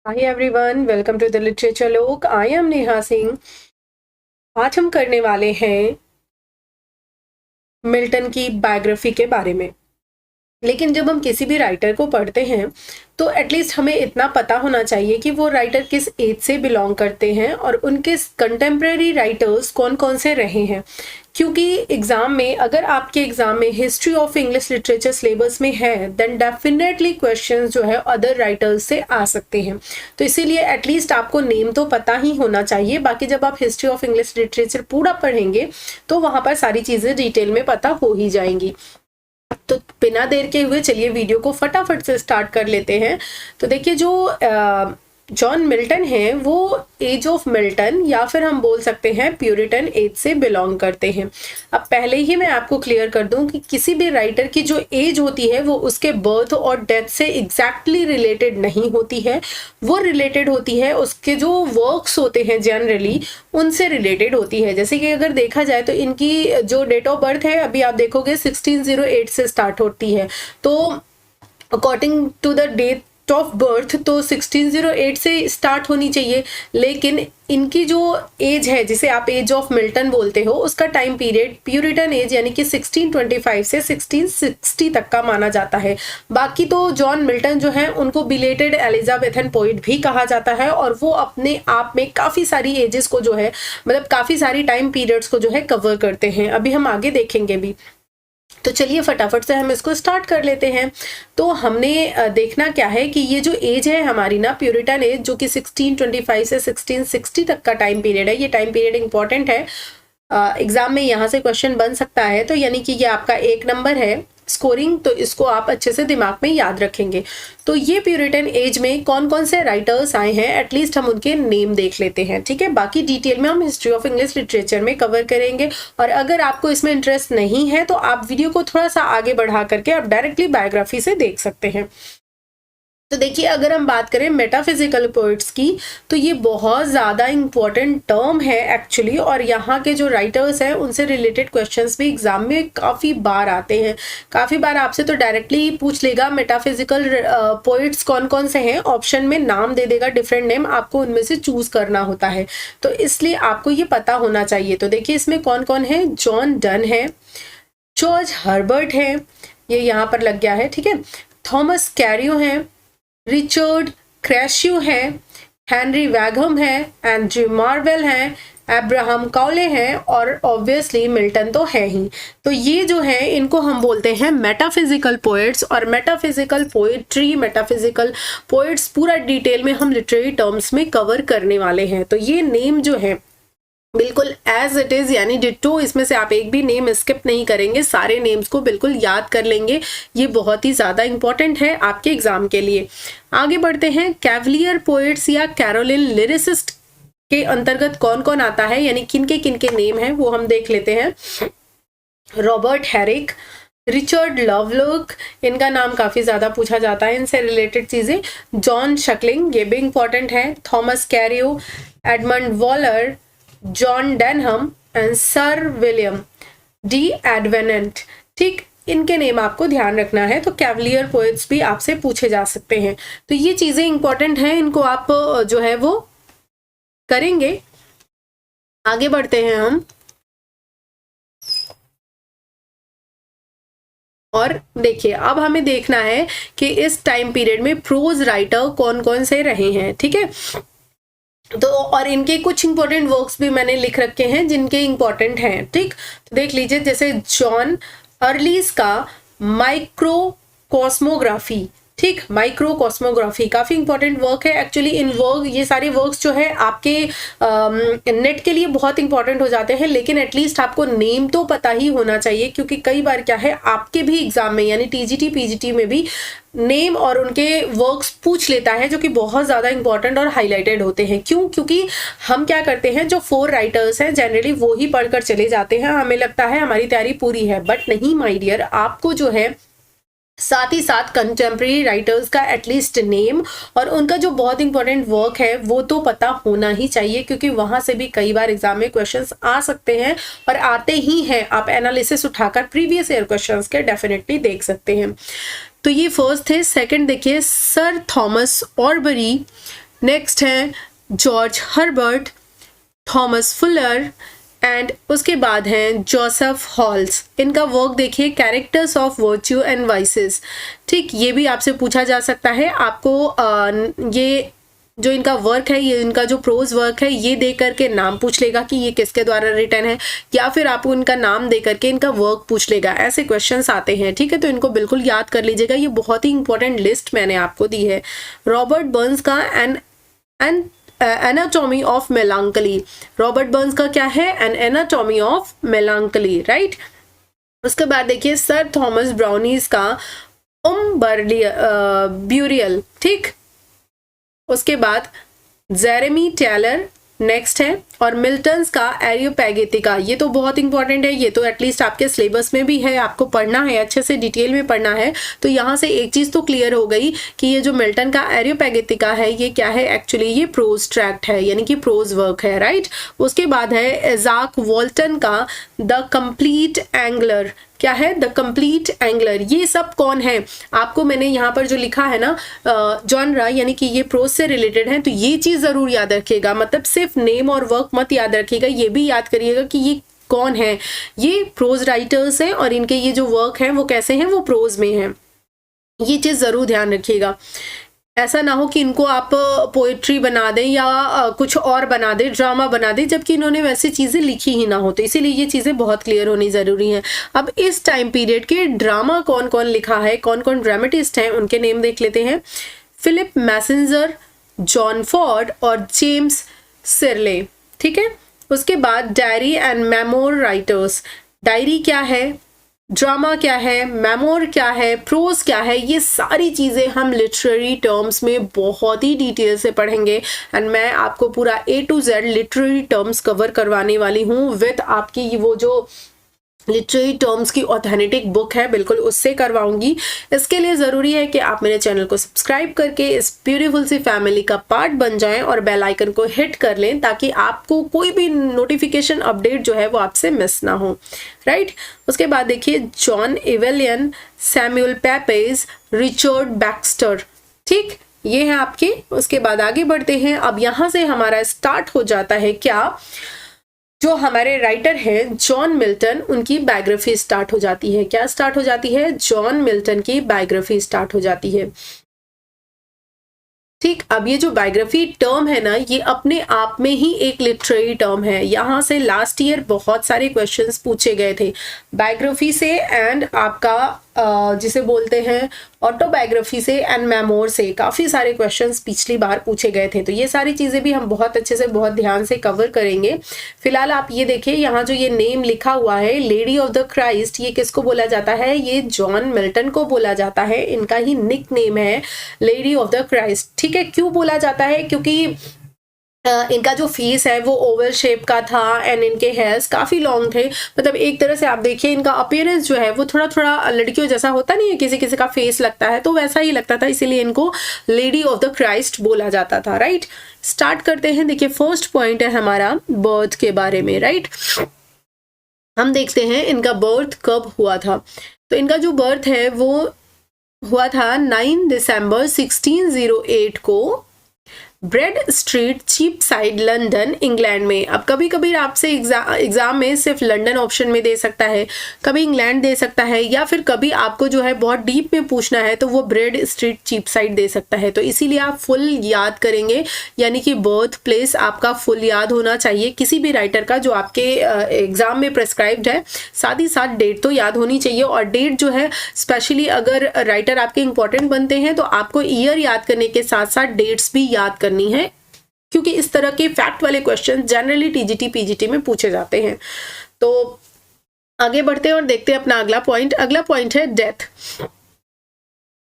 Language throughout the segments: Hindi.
Hi everyone, welcome to the Literature Lok. I am Neha Singh. आज हम करने वाले हैं मिल्टन की बायोग्राफी के बारे में। लेकिन जब हम किसी भी राइटर को पढ़ते हैं तो एटलीस्ट हमें इतना पता होना चाहिए कि वो राइटर किस एज से बिलोंग करते हैं और उनके कंटेम्प्रेरी राइटर्स कौन कौन से रहे हैं। क्योंकि एग्जाम में, अगर आपके एग्जाम में history of English literature syllabus में है, देन डेफिनेटली क्वेश्चंस जो है अदर राइटर्स से आ सकते हैं। तो इसीलिए एटलीस्ट आपको नेम तो पता ही होना चाहिए। बाकी जब आप हिस्ट्री ऑफ इंग्लिश लिटरेचर पूरा पढ़ेंगे तो वहां पर सारी चीजें डिटेल में पता हो ही जाएंगी। तो बिना देर के हुए चलिए वीडियो को फटाफट से स्टार्ट कर लेते हैं। तो देखिए, जो जॉन मिल्टन है वो एज ऑफ मिल्टन या फिर हम बोल सकते हैं प्यूरिटन एज से बिलोंग करते हैं। अब पहले ही मैं आपको क्लियर कर दूं कि किसी भी राइटर की जो एज होती है वो उसके बर्थ और डेथ से एग्जैक्टली रिलेटेड नहीं होती है। वो रिलेटेड होती है उसके जो वर्क्स होते हैं जनरली उनसे रिलेटेड होती है। जैसे कि अगर देखा जाए तो इनकी जो डेट ऑफ बर्थ है अभी आप देखोगे 1608 से स्टार्ट होती है। तो according to the date of birth तो 1608 से स्टार्ट होनी चाहिए, लेकिन इनकी जो एज है जिसे आप एज ऑफ मिल्टन बोलते हो उसका टाइम पीरियड प्यूरिटन एज यानी कि 1625 से 1660 तक का माना जाता है। बाकी तो जॉन मिल्टन जो है उनको बिलेटेड एलिजाबेथन पोइट भी कहा जाता है और वो अपने आप में काफी सारी एजेस को जो है, मतलब काफी सारी टाइम पीरियड्स को जो है कवर करते हैं। अभी हम आगे देखेंगे भी। तो चलिए फटाफट से हम इसको स्टार्ट कर लेते हैं। तो हमने देखना क्या है कि ये जो एज है हमारी ना, प्यूरिटन एज, जो कि 1625 से 1660 तक का टाइम पीरियड है। ये टाइम पीरियड इंपॉर्टेंट है, एग्जाम में यहाँ से क्वेश्चन बन सकता है। तो यानी कि ये आपका 1 नंबर है स्कोरिंग, तो इसको आप अच्छे से दिमाग में याद रखेंगे। तो ये प्यूरिटन एज में कौन कौन से राइटर्स आए हैं एटलीस्ट हम उनके नेम देख लेते हैं, ठीक है। बाकी डिटेल में हम हिस्ट्री ऑफ इंग्लिश लिटरेचर में कवर करेंगे। और अगर आपको इसमें इंटरेस्ट नहीं है तो आप वीडियो को थोड़ा सा आगे बढ़ा करके आप डायरेक्टली बायोग्राफी से देख सकते हैं। तो देखिए, अगर हम बात करें मेटाफिजिकल पोइट्स की तो ये बहुत ज़्यादा इंपॉर्टेंट टर्म है एक्चुअली, और यहाँ के जो राइटर्स हैं उनसे रिलेटेड क्वेश्चंस भी एग्जाम में काफ़ी बार आते हैं। काफ़ी बार आपसे तो डायरेक्टली पूछ लेगा मेटाफिजिकल पोइट्स कौन कौन से हैं, ऑप्शन में नाम दे देगा, डिफरेंट नेम, आपको उनमें से चूज करना होता है। तो इसलिए आपको ये पता होना चाहिए। तो देखिए इसमें कौन कौन है, जॉन डन है, जॉर्ज हर्बर्ट है, ये यहाँ पर लग गया है, ठीक है, थॉमस कैरियो है, रिचर्ड क्रैश्यू है, हेनरी वैगहम है, एंड्रयू मार्वेल है, अब्राहम काउले हैं और ऑब्वियसली मिल्टन तो है ही। तो ये जो है इनको हम बोलते हैं मेटाफिजिकल पोएट्स। और मेटाफिजिकल पोएट्री, मेटाफिजिकल पोएट्स पूरा डिटेल में हम लिटरेरी टर्म्स में कवर करने वाले हैं। तो ये नेम जो है बिल्कुल एज इट इज यानी डिटो, इसमें से आप एक भी नेम स्किप नहीं करेंगे, सारे नेम्स को बिल्कुल याद कर लेंगे। ये बहुत ही ज्यादा इंपॉर्टेंट है आपके एग्जाम के लिए। आगे बढ़ते हैं, कैवलियर पोएट्स या कैरोलिन लिरिसिस्ट के अंतर्गत कौन कौन आता है, यानी किनके किनके नेम है वो हम देख लेते हैं। रॉबर्ट हैरिक, रिचर्ड लवलॉक, इनका नाम काफी ज्यादा पूछा जाता है, इनसे रिलेटेड चीजें। जॉन शकलिंग, ये भी इंपॉर्टेंट है। Thomas Carew, Edmund Waller, John Denham and sir William Davenant, ठीक, इनके नेम आपको ध्यान रखना है। तो कैवलियर पोएट्स भी आपसे पूछे जा सकते हैं। तो ये चीजें इंपॉर्टेंट हैं, इनको आप जो है वो करेंगे। आगे बढ़ते हैं हम, और देखिए अब हमें देखना है कि इस टाइम पीरियड में प्रोज राइटर कौन कौन से रहे हैं, ठीक है। तो और इनके कुछ इंपॉर्टेंट वर्क्स भी मैंने लिख रखे हैं जिनके इंपॉर्टेंट हैं, ठीक। तो देख लीजिए, जैसे जॉन अर्लीस का माइक्रो कॉस्मोग्राफी, ठीक, माइक्रो कॉस्मोग्राफी काफी इंपॉर्टेंट वर्क है एक्चुअली। इन वर्क, ये सारे वर्क्स जो है आपके नेट के लिए बहुत इंपॉर्टेंट हो जाते हैं, लेकिन एटलीस्ट आपको नेम तो पता ही होना चाहिए, क्योंकि कई बार क्या है आपके भी एग्जाम में यानी टीजीटी पीजीटी में भी नेम और उनके वर्क्स पूछ लेता है, जो कि बहुत ज्यादा इंपॉर्टेंट और हाईलाइटेड होते हैं। क्यों? क्योंकि हम क्या करते हैं, जो 4 राइटर्स हैं जनरली वो ही पढ़कर चले जाते हैं, हमें लगता है हमारी तैयारी पूरी है, बट नहीं माय डियर, आपको जो है साथ ही साथ कंटेम्प्रेरी राइटर्स का एटलीस्ट नेम और उनका जो बहुत इंपॉर्टेंट वर्क है वो तो पता होना ही चाहिए, क्योंकि वहां से भी कई बार एग्जाम में क्वेश्चंस आ सकते हैं और आते ही हैं। आप एनालिसिस उठाकर प्रीवियस ईयर क्वेश्चंस के डेफिनेटली देख सकते हैं। तो ये फर्स्ट थे। सेकंड देखिए, सर थॉमस ऑरबरी नेक्स्ट है George Herbert, Thomas Fuller and उसके बाद हैं जोसेफ हॉल्स। इनका वर्क देखिए, characters of virtue and vices. ठीक, ये भी आपसे पूछा जा सकता है। आपको ये जो इनका वर्क है, ये इनका जो प्रोज वर्क है, ये दे करके नाम पूछ लेगा कि ये किसके द्वारा रिटन है, या फिर आपको इनका नाम दे करके इनका वर्क पूछ लेगा। ऐसे क्वेश्चंस आते हैं, ठीक है, तो इनको बिल्कुल याद कर लीजिएगा। ये बहुत ही इंपॉर्टेंट लिस्ट मैंने आपको दी है। रॉबर्ट बर्न्स का anatomy of melancholy. Robert Burns का क्या है? An anatomy of melancholy, right. उसके बाद देखिए सर थॉमस ब्राउनीज का ब्यूरियल, ठीक। उसके बाद जेरेमी टेलर नेक्स्ट है, और मिल्टन्स का एरियोपैगेटिका। ये तो बहुत इंपॉर्टेंट है, ये तो एटलीस्ट आपके सिलेबस में भी है, आपको पढ़ना है, अच्छे से डिटेल में पढ़ना है। तो यहाँ से एक चीज तो क्लियर हो गई कि ये जो मिल्टन का एरियोपैगेटिका है, ये क्या है? एक्चुअली ये प्रोज ट्रैक्ट है, यानी कि प्रोज वर्क है, राइट। उसके बाद है इज़ाक वॉल्टन का द कंप्लीट एंगलर। क्या है? The complete angler. ये सब कौन है? आपको मैंने यहाँ पर जो लिखा है ना जॉनरा, यानी कि ये प्रोज से रिलेटेड है, तो ये चीज जरूर याद रखिएगा। मतलब सिर्फ नेम और वर्क मत याद रखिएगा, ये भी याद करिएगा कि ये कौन है। ये प्रोज राइटर्स हैं और इनके ये जो वर्क है वो कैसे हैं? वो प्रोज में है। ये चीज जरूर ध्यान रखिएगा। ऐसा ना हो कि इनको आप पोएट्री बना दें या कुछ और बना दें, ड्रामा बना दें, जबकि इन्होंने वैसी चीज़ें लिखी ही ना हो। तो इसीलिए ये चीज़ें बहुत क्लियर होनी ज़रूरी हैं। अब इस टाइम पीरियड के ड्रामा कौन कौन लिखा है, कौन कौन ड्रामेटिस्ट हैं, उनके नेम देख लेते हैं। फिलिप मैसेंजर, जॉन फॉर्ड और जेम्स सिरले, ठीक है। उसके बाद diary and memoir writers. Diary क्या है, ड्रामा क्या है, मेमोर क्या है, प्रोज क्या है, ये सारी चीज़ें हम लिटरेरी टर्म्स में बहुत ही डिटेल से पढ़ेंगे। एंड मैं आपको पूरा A to Z literary terms cover करवाने वाली हूँ विद आपकी वो जो लिटरेरी टर्म्स की ऑथेंटिक बुक है, बिल्कुल उससे करवाऊंगी। इसके लिए ज़रूरी है कि आप मेरे चैनल को सब्सक्राइब करके इस ब्यूटीफुल सी फैमिली का पार्ट बन जाएं और बेल आइकन को हिट कर लें, ताकि आपको कोई भी नोटिफिकेशन अपडेट जो है वो आपसे मिस ना हो, राइट। उसके बाद देखिए John abelian, Samuel पेपेज, Richard Baxter, ठीक, ये है आपके। उसके बाद आगे बढ़ते हैं। अब यहाँ से हमारा स्टार्ट हो जाता है क्या, जो हमारे राइटर हैं जॉन मिल्टन, उनकी बायोग्राफी स्टार्ट हो जाती है। क्या स्टार्ट हो जाती है? जॉन मिल्टन की बायोग्राफी स्टार्ट हो जाती है, ठीक। अब ये जो बायोग्राफी टर्म है ना, ये अपने आप में ही एक लिटरेरी टर्म है। यहाँ से लास्ट ईयर बहुत सारे क्वेश्चंस पूछे गए थे बायोग्राफी से एंड आपका जिसे बोलते हैं ऑटोबायोग्राफी से एंड मेमोर से। काफ़ी सारे क्वेश्चंस पिछली बार पूछे गए थे, तो ये सारी चीज़ें भी हम बहुत अच्छे से बहुत ध्यान से कवर करेंगे। फिलहाल आप ये देखिए, यहाँ जो ये नेम लिखा हुआ है लेडी ऑफ द क्राइस्ट, ये किसको बोला जाता है? ये जॉन मिल्टन को बोला जाता है। इनका ही निक नेम है लेडी ऑफ द क्राइस्ट, ठीक है। क्यों बोला जाता है? क्योंकि इनका जो फेस है वो ओवल शेप का था एंड इनके हेयर्स काफ़ी लॉन्ग थे। मतलब एक तरह से आप देखिए इनका अपीयरेंस जो है वो थोड़ा थोड़ा लड़कियों जैसा होता नहीं है, किसी किसी का फेस लगता है, तो वैसा ही लगता था, इसीलिए इनको लेडी ऑफ द क्राइस्ट बोला जाता था, राइट। स्टार्ट करते हैं। देखिए फर्स्ट पॉइंट है हमारा बर्थ के बारे में, राइट। हम देखते हैं इनका बर्थ कब हुआ था। तो इनका जो बर्थ है वो हुआ था 9 दिसंबर 1608 को, bread street, cheap side, London, England में। अब कभी कभी आपसे एग्जाम में सिर्फ लंदन ऑप्शन में दे सकता है, कभी इंग्लैंड दे सकता है, या फिर कभी आपको जो है बहुत डीप में पूछना है तो वो ब्रेड स्ट्रीट, चीप साइड दे सकता है। तो इसीलिए आप फुल याद करेंगे, यानी कि बर्थ प्लेस आपका फुल याद होना चाहिए किसी भी राइटर का जो आपके एग्जाम में प्रेस्क्राइब्ड है। साथ ही साथ डेट तो याद होनी चाहिए, और डेट जो है स्पेशली अगर राइटर आपके इंपॉर्टेंट बनते हैं तो आपको ईयर याद करने के साथ साथ डेट्स भी याद करनी है, क्योंकि इस तरह के फैक्ट वाले क्वेश्चन जनरली टीजीटी पीजीटी में पूछे जाते हैं। तो आगे बढ़ते हैं और देखते हैं अपना अगला पॉइंट। अगला पॉइंट है डेथ।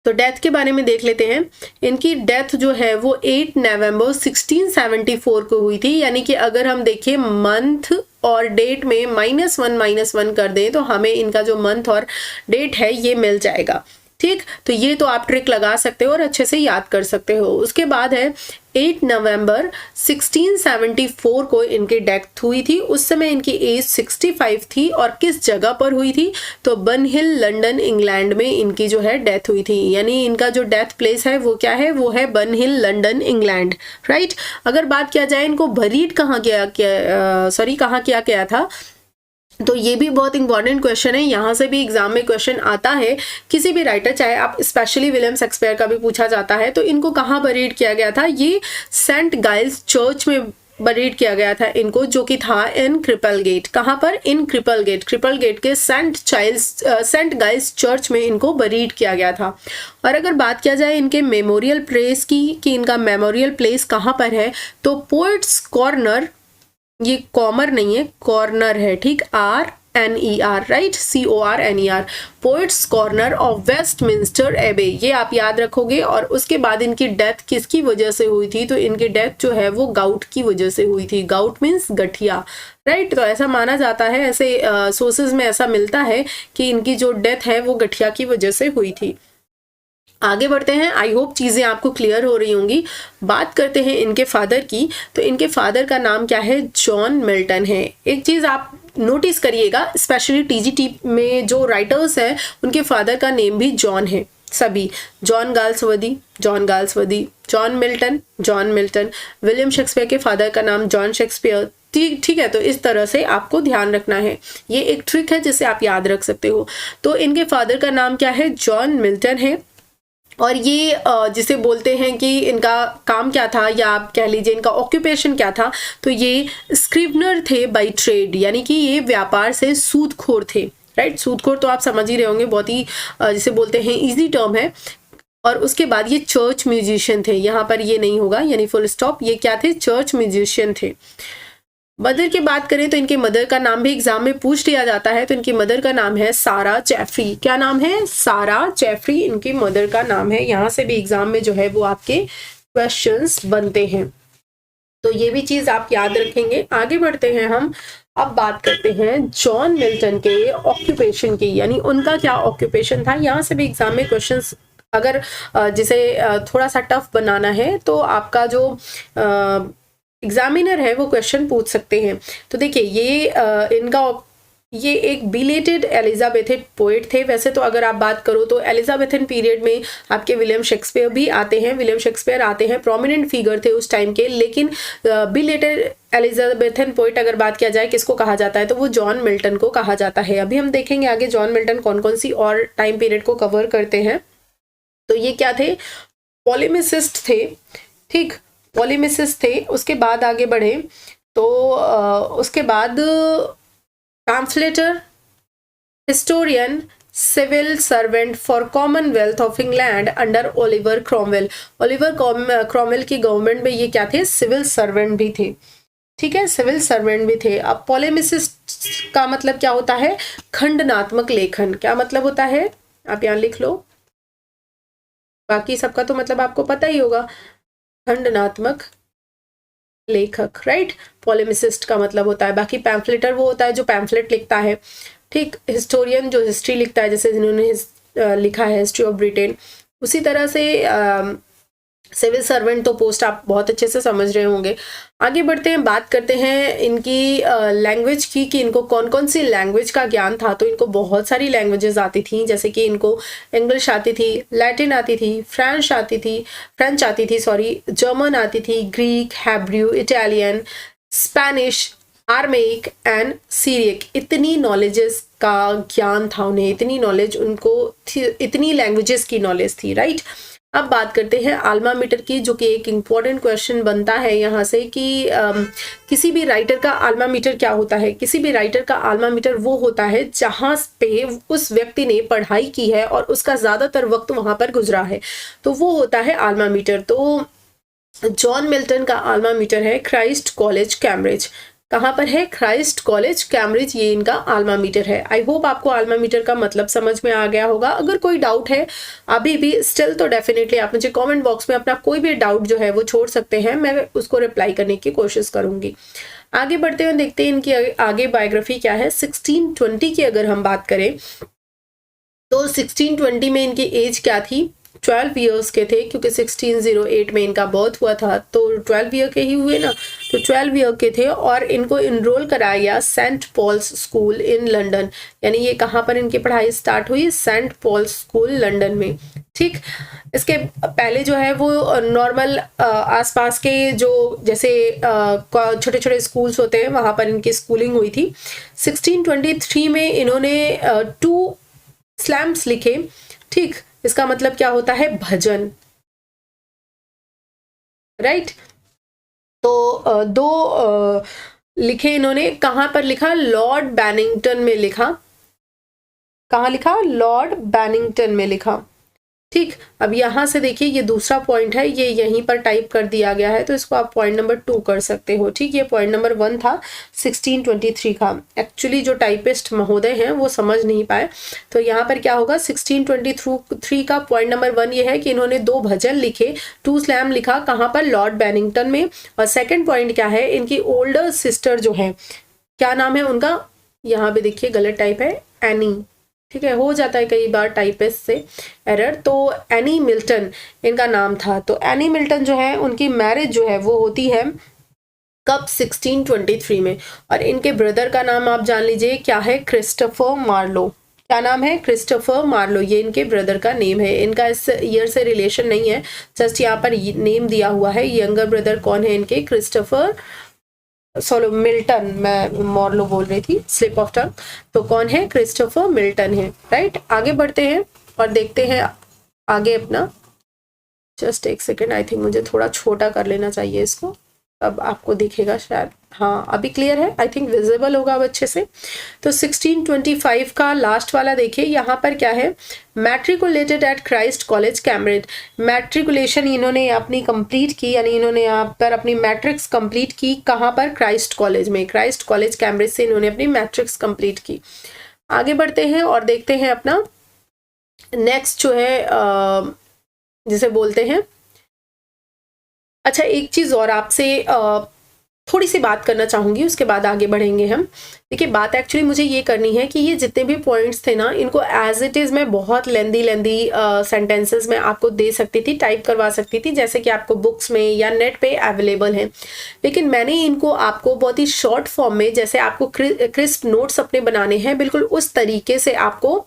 तो डेथ के बारे में देख लेते हैं। इनकी डेथ जो है वो 8 नवंबर 1674 को हुई थी, यानी कि अगर हम देखें मंथ और डेट में -1 कर दें तो हमें इनका जो मंथ और डेट है ये मिल जाएगा, ठीक। तो ये तो आप ट्रिक लगा सकते हो और अच्छे से याद कर सकते हो। उसके बाद है 8 नवंबर 1674 को इनकी डेथ हुई थी। उस समय इनकी एज 65 थी और किस जगह पर हुई थी, तो बन हिल लंदन इंग्लैंड में इनकी जो है डेथ हुई थी। यानी इनका जो डेथ प्लेस है वो क्या है, वो है बन हिल लंदन इंग्लैंड, राइट। अगर बात किया जाए इनको बरीड कहाँ किया गया था, तो ये भी बहुत इंपॉर्टेंट क्वेश्चन है। यहाँ से भी एग्जाम में क्वेश्चन आता है, किसी भी राइटर, चाहे आप स्पेशली विलियम शेक्सपियर का भी पूछा जाता है, तो इनको कहाँ बरीड किया गया था, ये सेंट गाइल्स चर्च में बरीड किया गया था इनको, जो कि था इन क्रिपलगेट। कहाँ पर, इन क्रिपलगेट के सेंट गाइल्स चर्च में इनको बरीड किया गया था। और अगर बात किया जाए इनके मेमोरियल प्लेस की, कि इनका मेमोरियल प्लेस कहाँ पर है, तो पोएट्स कॉर्नर, ये कॉमर नहीं है, कॉर्नर है, ठीक, RNER, right, CORNER, poets corner of Westminster एबे, ये आप याद रखोगे। और उसके बाद इनकी डेथ किसकी वजह से हुई थी, तो इनकी डेथ जो है वो गाउट की वजह से हुई थी। गाउट मीन्स गठिया, राइट। तो ऐसा माना जाता है, ऐसे सोर्सेज में ऐसा मिलता है कि इनकी जो डेथ है वो गठिया की वजह से हुई थी। आगे बढ़ते हैं, आई होप चीजें आपको क्लियर हो रही होंगी। बात करते हैं इनके फादर की, तो इनके फादर का नाम क्या है, जॉन मिल्टन है। एक चीज आप नोटिस करिएगा, स्पेशली TGT में जो राइटर्स हैं उनके फादर का नेम भी जॉन है, सभी। John Galsworthy, John Milton, William Shakespeare के फादर का नाम जॉन शेक्सपियर, ठीक है। तो इस तरह से आपको ध्यान रखना है, ये एक ट्रिक है जिसे आप याद रख सकते हो। तो इनके फादर का नाम क्या है, जॉन मिल्टन है। और ये जिसे बोलते हैं कि इनका काम क्या था, या आप कह लीजिए इनका ऑक्यूपेशन क्या था, तो ये स्क्रिवनर थे बाय ट्रेड, यानी कि ये व्यापार से सूदखोर थे, राइट। सूदखोर तो आप समझ ही रहे होंगे, बहुत ही जिसे बोलते हैं इजी टर्म है। और उसके बाद ये चर्च म्यूजिशियन थे, यहाँ पर ये नहीं होगा, यानी फुल स्टॉप, ये क्या थे, चर्च म्यूजिशियन थे। मदर की बात करें तो इनके मदर का नाम भी एग्जाम में पूछ लिया जाता है, तो इनकी मदर का नाम है सारा जेफरी। क्या नाम है, सारा जेफरी इनकी मदर का नाम है। यहाँ से भी एग्जाम में जो है वो आपके क्वेश्चंस बनते हैं, तो ये भी चीज आप याद रखेंगे। आगे बढ़ते हैं हम, अब बात करते हैं जॉन मिल्टन के ऑक्यूपेशन की, यानी उनका क्या ऑक्यूपेशन था। यहाँ से भी एग्जाम में क्वेश्चंस, अगर जिसे थोड़ा सा टफ बनाना है तो आपका जो एग्जामिनर है वो क्वेश्चन पूछ सकते हैं। तो देखिए ये एक बिलेटेड एलिजाबेथन पोएट थे। वैसे तो अगर आप बात करो तो एलिजाबेथन पीरियड में आपके विलियम शेक्सपियर भी आते हैं, प्रोमिनेंट फिगर थे उस टाइम के। लेकिन बिलेटेड एलिजाबेथन पोएट अगर बात किया जाए किसको कहा जाता है, तो वो जॉन मिल्टन को कहा जाता है। अभी हम देखेंगे आगे जॉन मिल्टन कौन कौन सी और टाइम पीरियड को कवर करते हैं। तो ये क्या थे, पॉलेमिसिस्ट थे, ठीक, पॉलेमिसिस्ट थे। उसके बाद आगे बढ़े तो उसके बाद pamphleteer, historian, civil servant for commonwealth of England under Oliver Cromwell. Oliver Cromwell की गवर्नमेंट में ये क्या थे, सिविल सर्वेंट भी थे, ठीक है, सिविल सर्वेंट भी थे। अब पॉलेमिसिस्ट का मतलब क्या होता है, खंडनात्मक लेखन। क्या मतलब होता है, आप यहाँ लिख लो, बाकी सबका तो मतलब आपको पता ही होगा, खंडनात्मक लेखक, राइट। पॉलेमिसिस्ट का मतलब होता है। बाकी पैम्फलेटर वो होता है जो पैम्फलेट लिखता है, ठीक। हिस्टोरियन जो हिस्ट्री लिखता है, जैसे जिन्होंने लिखा है हिस्ट्री ऑफ ब्रिटेन। उसी तरह से सिविल सर्वेंट तो पोस्ट आप बहुत अच्छे से समझ रहे होंगे। आगे बढ़ते हैं, बात करते हैं इनकी लैंग्वेज की, कि इनको कौन कौन सी लैंग्वेज का ज्ञान था। तो इनको बहुत सारी लैंग्वेजेस आती थी, जैसे कि इनको इंग्लिश आती थी, लैटिन आती थी, फ्रेंच आती थी, जर्मन आती थी, Greek, Hebrew, Italian, Spanish, Aramaic and Syriac. इतनी नॉलेजेस का ज्ञान था उन्हें, इतनी नॉलेज उनको थी, इतनी लैंग्वेजेस की नॉलेज थी, राइट। अब बात करते हैं आल्मा मीटर की, जो कि एक इम्पॉर्टेंट क्वेश्चन बनता है यहाँ से कि किसी भी राइटर का आल्मा मीटर क्या होता है। किसी भी राइटर का आल्मा मीटर वो होता है जहाँ पे उस व्यक्ति ने पढ़ाई की है और उसका ज्यादातर वक्त वहां पर गुजरा है, तो वो होता है आल्मा मीटर। तो जॉन मिल्टन का आल्मा मीटर है क्राइस्ट कॉलेज कैम्ब्रिज। कहाँ पर है, क्राइस्ट कॉलेज कैम्ब्रिज, ये इनका आल्मा मीटर है। आई होप आपको आल्मा मीटर का मतलब समझ में आ गया होगा। अगर कोई डाउट है अभी भी स्टिल, तो डेफिनेटली आप मुझे कमेंट बॉक्स में अपना कोई भी डाउट जो है वो छोड़ सकते हैं, मैं उसको रिप्लाई करने की कोशिश करूंगी। आगे बढ़ते हुए देखते हैं इनकी आगे बायोग्राफी क्या है। 1620 की अगर हम बात करें तो 1620 में इनकी एज क्या थी, 12 ईयर्स के थे, क्योंकि 1608 में इनका बर्थ हुआ था, तो 12 ईयर के ही हुए ना, तो 12 ईयर के थे और इनको इनरोल कराया गया saint Paul's school in London. यानी ये कहाँ पर इनकी पढ़ाई स्टार्ट हुई? सेंट पॉल्स स्कूल लंदन में। ठीक, इसके पहले जो है वो नॉर्मल आसपास के जो जैसे छोटे छोटे स्कूल्स होते हैं वहाँ पर इनकी स्कूलिंग हुई थी। 1623 में इन्होंने 2 स्लैम्स लिखे। ठीक, इसका मतलब क्या होता है? भजन, राइट। तो 2 लिखे इन्होंने। कहाँ पर लिखा? लॉर्ड बैनिंगटन में लिखा। कहाँ लिखा? लॉर्ड बैनिंगटन में लिखा। ठीक, अब यहाँ से देखिए ये दूसरा पॉइंट है, ये यहीं पर टाइप कर दिया गया है, तो इसको आप पॉइंट नंबर 2 कर सकते हो। ठीक, ये पॉइंट नंबर 1 था 1623 का। एक्चुअली जो टाइपिस्ट महोदय हैं वो समझ नहीं पाए, तो यहाँ पर क्या होगा? 1623 का पॉइंट नंबर 1 ये है कि इन्होंने 2 भजन लिखे, 2 स्लैम लिखा। कहाँ पर? लॉर्ड बैनिंगटन में। और सेकेंड पॉइंट क्या है? इनकी ओल्डर सिस्टर जो है, क्या नाम है उनका? यहाँ पे देखिए गलत टाइप है, एनी। ठीक है, हो जाता है कई बार टाइपिस्ट से एरर। तो एनी मिल्टन इनका नाम था। तो एनी मिल्टन जो है उनकी मैरिज जो है वो होती है कब? 1623 में। और इनके ब्रदर का नाम आप जान लीजिए क्या है? Christopher Marlowe. क्या नाम है? क्रिस्टोफर मार्लो, ये इनके ब्रदर का नेम है। इनका इस ईयर से रिलेशन नहीं है, जस्ट यहाँ पर नेम दिया हुआ है। यंगर ब्रदर कौन है इनके? क्रिस्टोफर मिल्टन, मैं मॉर्लो बोल रही थी, स्लिप ऑफ टंग। तो कौन है? क्रिस्टोफर मिल्टन है, राइट। आगे बढ़ते हैं और देखते हैं आगे अपना। जस्ट एक सेकेंड, आई थिंक मुझे थोड़ा छोटा कर लेना चाहिए इसको, अब आपको दिखेगा शायद। हाँ, अभी क्लियर है, आई थिंक विजिबल होगा अब अच्छे से। तो 1625 का लास्ट वाला देखिए, यहाँ पर क्या है? Matriculated at Christ college Cambridge. Matriculation इन्होंने अपनी कंप्लीट की, यानी इन्होंने यहाँ पर अपनी मैट्रिक्स कंप्लीट की। कहाँ पर? क्राइस्ट कॉलेज में। क्राइस्ट कॉलेज कैम्ब्रिज से इन्होंने अपनी मैट्रिक्स कंप्लीट की। आगे बढ़ते हैं और देखते हैं अपना नेक्स्ट जो है जिसे बोलते हैं। अच्छा, एक चीज और आपसे थोड़ी सी बात करना चाहूंगी, उसके बाद आगे बढ़ेंगे हम। देखिए, बात एक्चुअली मुझे ये करनी है कि ये जितने भी पॉइंट्स थे ना, इनको एज इट इज मैं बहुत लेंदी सेंटेंसेस में आपको दे सकती थी, टाइप करवा सकती थी, जैसे कि आपको बुक्स में या नेट पे अवेलेबल है। लेकिन मैंने इनको आपको बहुत ही शॉर्ट फॉर्म में, जैसे आपको क्रिस्प नोट्स अपने बनाने हैं, बिल्कुल उस तरीके से आपको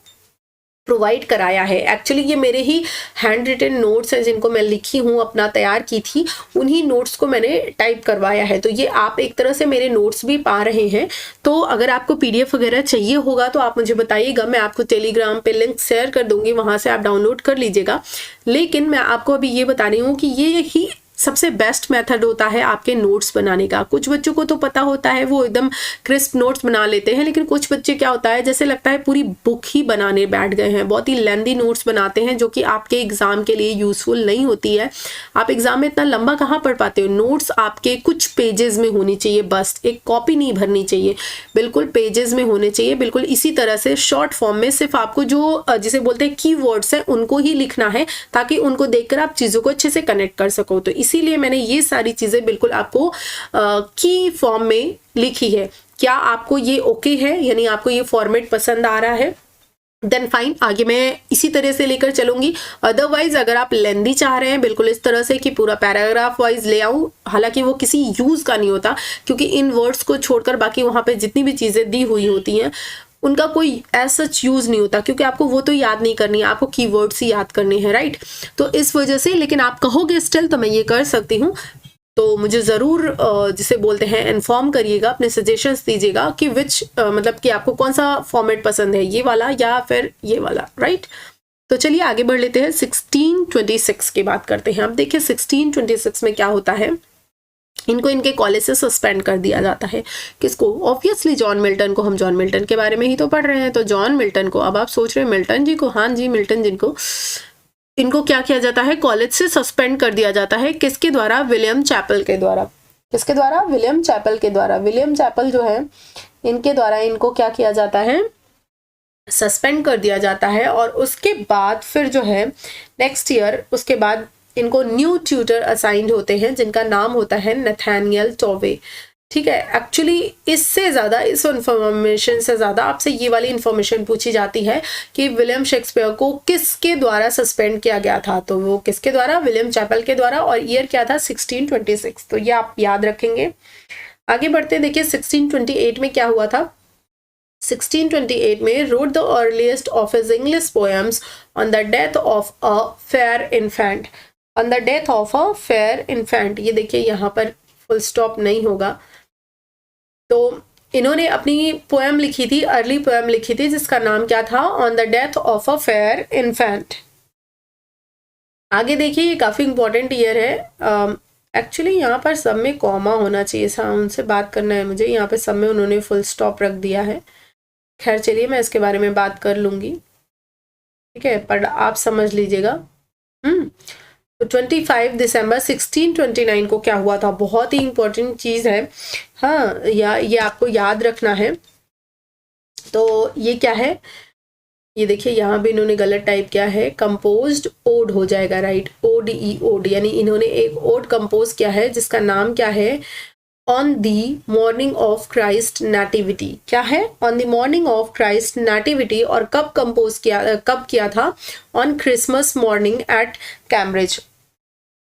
प्रोवाइड कराया है। एक्चुअली ये मेरे ही हैंड रिटन नोट्स हैं, जिनको मैं लिखी हूँ, अपना तैयार की थी, उन्हीं नोट्स को मैंने टाइप करवाया है। तो ये आप एक तरह से मेरे नोट्स भी पा रहे हैं। तो अगर आपको पीडीएफ वगैरह चाहिए होगा तो आप मुझे बताइएगा, मैं आपको टेलीग्राम पे लिंक शेयर कर दूंगी, वहां से आप डाउनलोड कर लीजिएगा। लेकिन मैं आपको अभी ये बता रही हूँ कि ये ही सबसे बेस्ट मेथड होता है आपके नोट्स बनाने का। कुछ बच्चों को तो पता होता है, वो एकदम क्रिस्प नोट्स बना लेते हैं, लेकिन कुछ बच्चे क्या होता है, जैसे लगता है पूरी बुक ही बनाने बैठ गए हैं, बहुत ही लेंदी नोट्स बनाते हैं, जो कि आपके एग्जाम के लिए यूजफुल नहीं होती है। आप एग्जाम में इतना लंबा कहाँ पढ़ पाते हो? नोट्स आपके कुछ पेजेस में होनी चाहिए, बस एक कॉपी नहीं भरनी चाहिए, बिल्कुल पेजेस में होने चाहिए। बिल्कुल इसी तरह से शॉर्ट फॉर्म में सिर्फ आपको जो जिसे बोलते हैं कीवर्ड्स हैं उनको ही लिखना है, ताकि उनको देखकर आप चीजों को अच्छे से कनेक्ट कर सको। तो इसीलिए मैंने ये सारी चीजें बिल्कुल आपको की फॉर्म में लिखी है। क्या आपको ये ओके है, यानी आपको ये फॉर्मेट पसंद आ रहा है? देन फाइन, आगे मैं इसी तरह से लेकर चलूंगी। अदरवाइज अगर आप लेंदी चाह रहे हैं, बिल्कुल इस तरह से कि पूरा पैराग्राफ वाइज ले आऊं, हालांकि वो किसी यूज का नहीं होता, क्योंकि इन वर्ड्स को छोड़कर बाकी वहां पे जितनी भी चीजें दी हुई होती हैं उनका कोई एज सच यूज नहीं होता, क्योंकि आपको वो तो याद नहीं करनी है, आपको कीवर्ड्स ही याद करने हैं, राइट। तो इस वजह से, लेकिन आप कहोगे स्टिल तो मैं ये कर सकती हूँ। तो मुझे ज़रूर जिसे बोलते हैं इन्फॉर्म करिएगा, अपने सजेशंस दीजिएगा कि मतलब कि आपको कौन सा फॉर्मेट पसंद है, ये वाला या फिर ये वाला, राइट। तो चलिए आगे बढ़ लेते हैं। 1626 की बात करते हैं। अब देखिए 1626 में क्या होता है, इनको इनके कॉलेज से सस्पेंड कर दिया जाता है। किसको? ऑब्वियसली जॉन मिल्टन को। हम जॉन मिल्टन के बारे में ही तो पढ़ रहे हैं, तो जॉन मिल्टन को। अब आप सोच रहे हैं मिल्टन जी को? हाँ जी, मिल्टन जिनको, इनको क्या किया जाता है? कॉलेज से सस्पेंड कर दिया जाता है। किसके द्वारा? विलियम चैपल के द्वारा। किसके द्वारा? विलियम चैपल के द्वारा। विलियम चैपल जो है, इनके द्वारा इनको क्या किया जाता है? सस्पेंड कर दिया जाता है। और उसके बाद फिर जो है नेक्स्ट ईयर, उसके बाद इनको न्यू ट्यूटर असाइंड होते हैं, जिनका नाम होता है नथानियल टोवे। ठीक है। एक्चुअली इससे ज़्यादा, इस इन्फॉर्मेशन से ज़्यादा आपसे ये वाली इन्फॉर्मेशन पूछी जाती है कि विलियम शेक्सपियर को किसके द्वारा सस्पेंड किया गया था। तो वो किसके द्वारा? विलियम चैपल के द्वारा, और ईयर क्या था? 1626। तो ये आप याद रखेंगे। आगे बढ़ते देखिए 1628 में क्या हुआ था। 1628 में wrote the earliest of his English poems on the death of a fair infant. On the death of a fair infant, ये देखिए यहाँ पर फुल स्टॉप नहीं होगा। तो इन्होंने अपनी पोएम लिखी थी, अर्ली पोएम लिखी थी, जिसका नाम क्या था? On the death of a fair infant. आगे देखिए ये काफी इंपॉर्टेंट ईयर है। एक्चुअली यहाँ पर सब में कॉमा होना चाहिए था, उनसे बात करना है मुझे। यहाँ पे सब में उन्होंने फुल स्टॉप रख दिया है। खैर चलिए मैं इसके बारे में बात कर लूंगी, ठीक है, पर आप समझ लीजिएगा। तो 25 दिसंबर 1629 को क्या हुआ था? बहुत ही इंपॉर्टेंट चीज है, हाँ, ये आपको याद रखना है। तो ये क्या है? ये देखिए यहाँ भी इन्होंने गलत टाइप किया है, कंपोज्ड ओड हो जाएगा, राइट? ODE, ओड, यानी इन्होंने एक ओड कंपोज किया है जिसका नाम क्या है? On the morning of Christ nativity. क्या है? On the morning of Christ nativity. और कब कंपोज किया, कब किया था? On Christmas morning at Cambridge.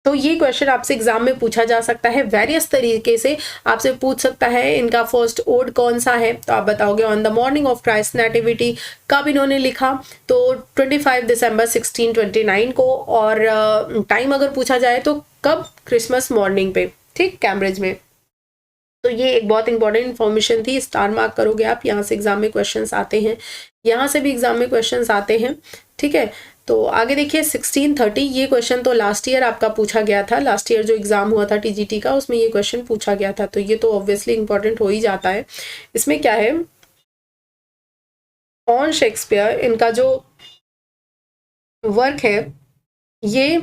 तो ये क्वेश्चन आपसे एग्जाम में पूछा जा सकता है, वेरियस तरीके से आपसे पूछ सकता है। इनका फर्स्ट ओड कौन सा है? तो आप बताओगे on the morning of Christ nativity. कब इन्होंने लिखा? तो 25 दिसंबर 1629 को। और टाइम अगर पूछा जाए तो कब? क्रिसमस मॉर्निंग पे, ठीक, कैम्ब्रिज में। तो ये एक बहुत इंपॉर्टेंट इन्फॉर्मेशन थी, स्टार मार्क करोगे आप। यहाँ से एग्जाम में क्वेश्चंस आते हैं, यहाँ से भी एग्जाम में क्वेश्चंस आते हैं, ठीक है। तो आगे देखिए 1630, ये क्वेश्चन तो लास्ट ईयर आपका पूछा गया था। लास्ट ईयर जो एग्जाम हुआ था TGT का, उसमें ये क्वेश्चन पूछा गया था। तो ये तो ऑब्वियसली इंपॉर्टेंट हो ही जाता है। इसमें क्या है? ऑन शेक्सपियर, इनका जो वर्क है ये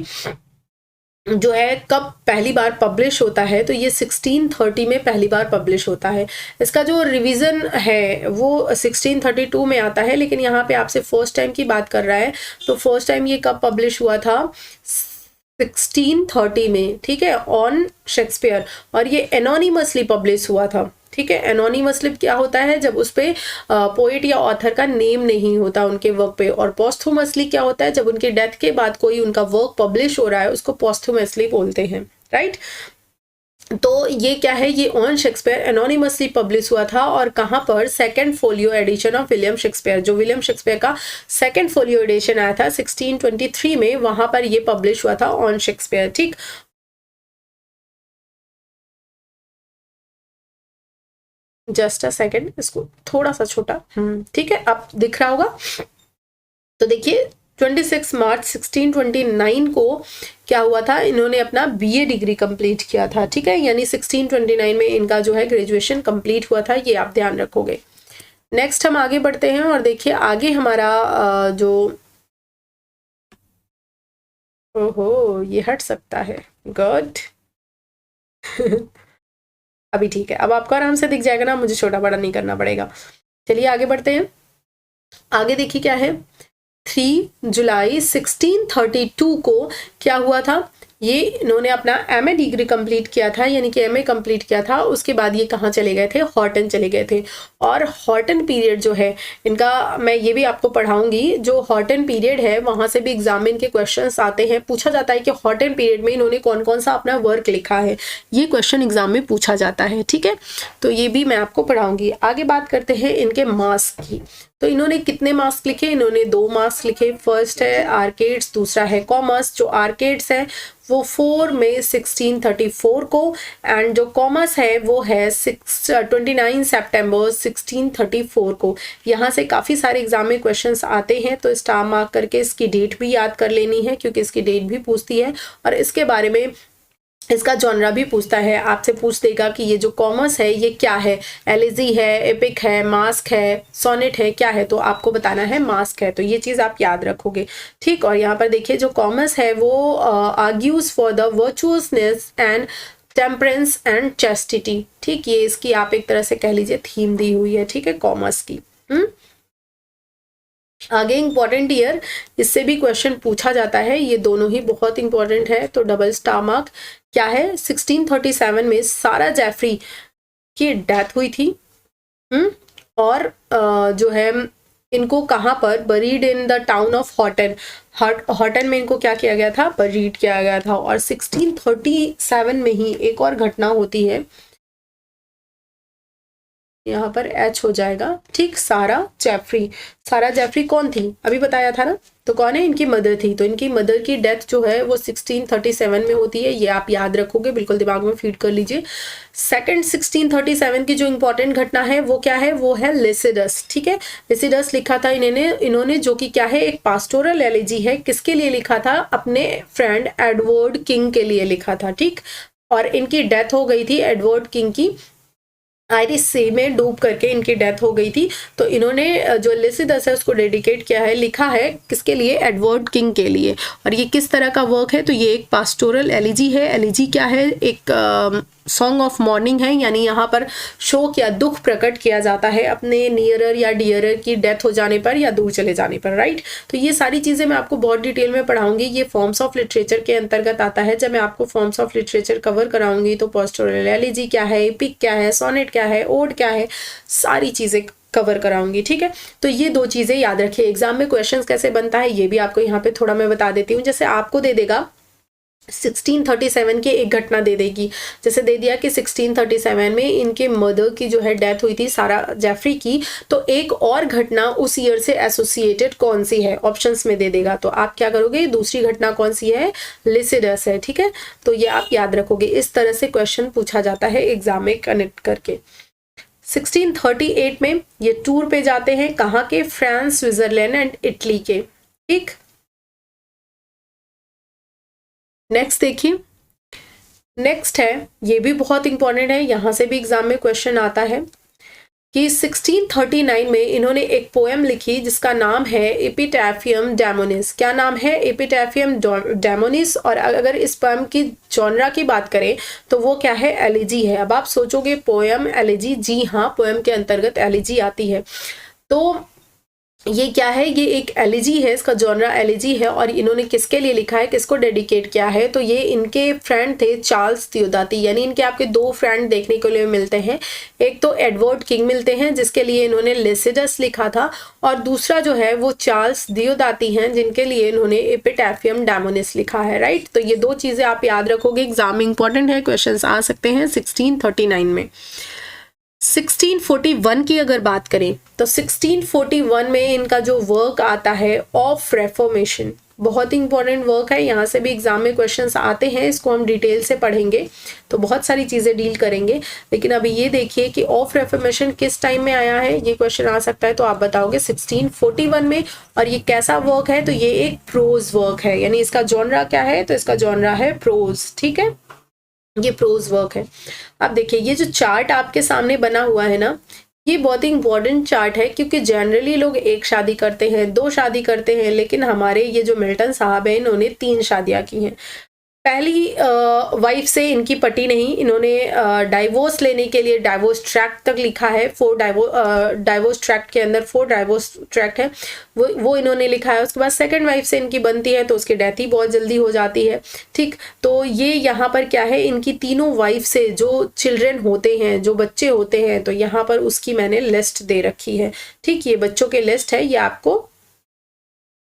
जो है कब पहली बार पब्लिश होता है? तो ये 1630 में पहली बार पब्लिश होता है। इसका जो रिवीजन है वो 1632 में आता है, लेकिन यहाँ पे आपसे फर्स्ट टाइम की बात कर रहा है। तो फर्स्ट टाइम ये कब पब्लिश हुआ था? 1630 में, ठीक है, ऑन शेक्सपियर। और ये एनोनिमसली पब्लिश हुआ था, ठीक है। एनोनिमसली क्या होता है? जब उस पे पोइट या ऑथर का नेम नहीं होता उनके वर्क पे। और पोस्थुमसली क्या होता है? जब उनकी डेथ के बाद कोई उनका वर्क पब्लिश हो रहा है, उसको पोस्थुमसली बोलते हैं, राइट। तो ये क्या है? ये ऑन शेक्सपियर एनोनिमसली पब्लिश हुआ था। और कहाँ पर? Second folio edition of William Shakespeare. जो विलियम शेक्सपियर का सेकंड फोलियो एडिशन आया था 1623 में, वहां पर ये पब्लिश हुआ था ऑन शेक्सपियर, ठीक। जस्ट अ सेकेंड, इसको थोड़ा सा छोटा, ठीक है, अब दिख रहा होगा। तो देखिए 26 मार्च 1629 को क्या हुआ था? इन्होंने अपना BA डिग्री कंप्लीट किया था, ठीक है। यानी 1629 में इनका जो है ग्रेजुएशन कंप्लीट हुआ था, ये आप ध्यान रखोगे। नेक्स्ट हम आगे बढ़ते हैं और देखिए आगे हमारा जो, ओहो ये हट सकता है, गुड अभी ठीक है, अब आपको आराम से दिख जाएगा ना, मुझे छोटा बड़ा नहीं करना पड़ेगा। चलिए आगे बढ़ते हैं। आगे देखिए क्या है, 3 जुलाई 1632 को क्या हुआ था? ये इन्होंने अपना MA डिग्री कंप्लीट किया था, यानी कि MA कंप्लीट किया था। उसके बाद ये कहाँ चले गए थे? हॉटन चले गए थे। और हॉटन पीरियड जो है इनका, मैं ये भी आपको पढ़ाऊंगी। जो हॉटन पीरियड है वहां से भी एग्जाम में इनके क्वेश्चंस आते हैं। पूछा जाता है कि हॉटन पीरियड में इन्होंने कौन कौन सा अपना वर्क लिखा है, ये क्वेश्चन एग्जाम में पूछा जाता है, ठीक है। तो ये भी मैं आपको पढ़ाऊंगी। आगे बात करते हैं इनके मास्क की। तो इन्होंने कितने मास्क लिखे? इन्होंने 2 मास्क लिखे। फर्स्ट है आर्केड्स, दूसरा है कॉमर्स। जो आर्केड्स है वो 4 मई 1634 को, एंड जो कॉमर्स है वो है 29 सितंबर 1634 को। यहाँ से काफ़ी सारे एग्जाम में क्वेश्चंस आते हैं, तो स्टार मार्क करके इसकी डेट भी याद कर लेनी है, क्योंकि इसकी डेट भी पूछती है। और इसके बारे में इसका जॉनरा भी पूछता है, आपसे पूछ देगा कि ये जो कॉमर्स है ये क्या है, एलिजी है, एपिक है, मास्क है, सोनेट है, क्या है? तो आपको बताना है मास्क है। तो ये चीज़ आप याद रखोगे, ठीक। और यहाँ पर देखिए जो कॉमर्स है वो argues for the virtuousness and temperance and chastity, ठीक। ये इसकी आप एक तरह से कह लीजिए थीम दी हुई है, ठीक है, कॉमर्स की। आगे इंपॉर्टेंट ईयर, इससे भी क्वेश्चन पूछा जाता है, ये दोनों ही बहुत इंपॉर्टेंट है, तो डबल स्टार मार्क। क्या है? 1637 में सारा जेफरी की डेथ हुई थी। और जो है इनको कहाँ पर buried in the town of Horton, Horton में इनको क्या किया गया था, बरीड किया गया था। और 1637 में ही एक और घटना होती है, यहाँ पर एच हो जाएगा, ठीक, सारा जेफरी। सारा जेफरी कौन थी, अभी बताया था ना, तो कौन है, इनकी मदर थी। तो इनकी मदर की डेथ जो है वो 1637 में होती है, ये आप याद रखोगे, बिल्कुल दिमाग में फीड कर लीजिए। सेकंड 1637 की जो इंपॉर्टेंट घटना है वो क्या है, वो है लिसिडस, ठीक है। लिसिडस लिखा था इन्होंने जो कि क्या है, एक पास्टोरल एलिजी है। किसके लिए लिखा था, अपने फ्रेंड एडवर्ड किंग के लिए लिखा था, ठीक। और इनकी डेथ हो गई थी एडवर्ड किंग की, आयरिश सी में डूब करके इनकी डेथ हो गई थी। तो इन्होंने जो लिसिडस है उसको डेडिकेट किया है, लिखा है किसके लिए, एडवर्ड किंग के लिए। और ये किस तरह का वर्क है, तो ये एक पास्टोरल एलिजी है। एलिजी क्या है, एक सॉन्ग ऑफ मॉर्निंग है, यानी यहाँ पर शोक या दुख प्रकट किया जाता है अपने नियरर या डियरर की डेथ हो जाने पर या दूर चले जाने पर, राइट। तो ये सारी चीज़ें मैं आपको बहुत डिटेल में पढ़ाऊंगी, ये फॉर्म्स ऑफ लिटरेचर के अंतर्गत आता है। जब मैं आपको फॉर्म्स ऑफ लिटरेचर कवर कराऊंगी तो पास्टोरल एलिजी क्या है, एपिक क्या है, सोनेट क्या है, ओड क्या है, सारी चीज़ें कवर कराऊंगी, ठीक है। तो ये दो चीज़ें याद रखिए। एग्जाम में क्वेश्चंस कैसे बनता है ये भी आपको यहाँ पे थोड़ा मैं बता देती हूँ। जैसे आपको दे देगा 1637 की एक घटना दे देगी, जैसे दे दिया कि 1637 में इनके मदर की जो है डेथ हुई थी, सारा जेफरी की। तो एक और घटना उस ईयर से एसोसिएटेड कौन सी है, ऑप्शंस में दे देगा। तो आप क्या करोगे, दूसरी घटना कौन सी है, लिसिडस है, ठीक है। तो ये आप याद रखोगे, इस तरह से क्वेश्चन पूछा जाता है एग्जाम में कनेक्ट करके। 1638 में ये टूर पे जाते हैं, कहाँ के, फ्रांस, स्विट्जरलैंड एंड इटली के, ठीक। नेक्स्ट देखिए, नेक्स्ट है, ये भी बहुत इंपॉर्टेंट है, यहां से भी एग्जाम में क्वेश्चन आता है कि 1639 में इन्होंने एक पोएम लिखी जिसका नाम है एपिटैफियम डेमोनिस। क्या नाम है, एपिटैफियम डेमोनिस। और अगर इस पोएम की जॉनरा की बात करें तो वो क्या है, एलिजी है। अब आप सोचोगे पोएम एलिजी, जी हाँ, पोएम के अंतर्गत एलिजी आती है। तो ये क्या है, ये एक एलिजी है, इसका जॉनरा एलिजी है। और इन्होंने किसके लिए लिखा है, किसको डेडिकेट किया है, तो ये इनके फ्रेंड थे चार्ल्स थियोदाती। यानी इनके आपके दो फ्रेंड देखने के लिए मिलते हैं, एक तो एडवर्ड किंग मिलते हैं जिसके लिए इन्होंने लिसिडस लिखा था, और दूसरा जो है वो चार्ल्स दियोदाती हैं जिनके लिए इन्होंने एपिटैफियम डेमोनिस लिखा है, राइट। तो ये दो चीजें आप याद रखोगे, एग्जाम में इंपॉर्टेंट है, क्वेश्चन आ सकते हैं 1639 में। 1641 की अगर बात करें तो 1641 में इनका जो वर्क आता है ऑफ रेफॉर्मेशन, बहुत इंपॉर्टेंट वर्क है, यहाँ से भी एग्जाम में क्वेश्चंस आते हैं, इसको हम डिटेल से पढ़ेंगे तो बहुत सारी चीजें डील करेंगे। लेकिन अभी ये देखिए कि ऑफ रेफॉर्मेशन किस टाइम में आया है, ये क्वेश्चन आ सकता है, तो आप बताओगे 1641 में। और ये कैसा वर्क है, तो ये एक प्रोज वर्क है, यानी इसका जॉनरा क्या है, तो इसका जॉनरा है प्रोज, ठीक है, ये प्रोज वर्क है। अब देखिए ये जो चार्ट आपके सामने बना हुआ है ना, ये बहुत ही इंपॉर्टेंट चार्ट है, क्योंकि जनरली लोग एक शादी करते हैं, दो शादी करते हैं, लेकिन हमारे ये जो मिल्टन साहब है इन्होंने 3 शादियां की हैं। पहली वाइफ से इनकी पटी नहीं, इन्होंने डाइवोर्स लेने के लिए डाइवोर्स ट्रैक्ट तक लिखा है, 4 डाइवोर्स ट्रैक्ट के अंदर 4 डाइवोर्स ट्रैक्ट है, वो इन्होंने लिखा है। उसके बाद सेकंड वाइफ से इनकी बनती है तो उसकी डेथ ही बहुत जल्दी हो जाती है, ठीक। तो ये यहाँ पर क्या है, इनकी तीनों वाइफ से जो चिल्ड्रन होते हैं, जो बच्चे होते हैं, तो यहाँ पर उसकी मैंने लिस्ट दे रखी है, ठीक। ये बच्चों के लिस्ट है, ये आपको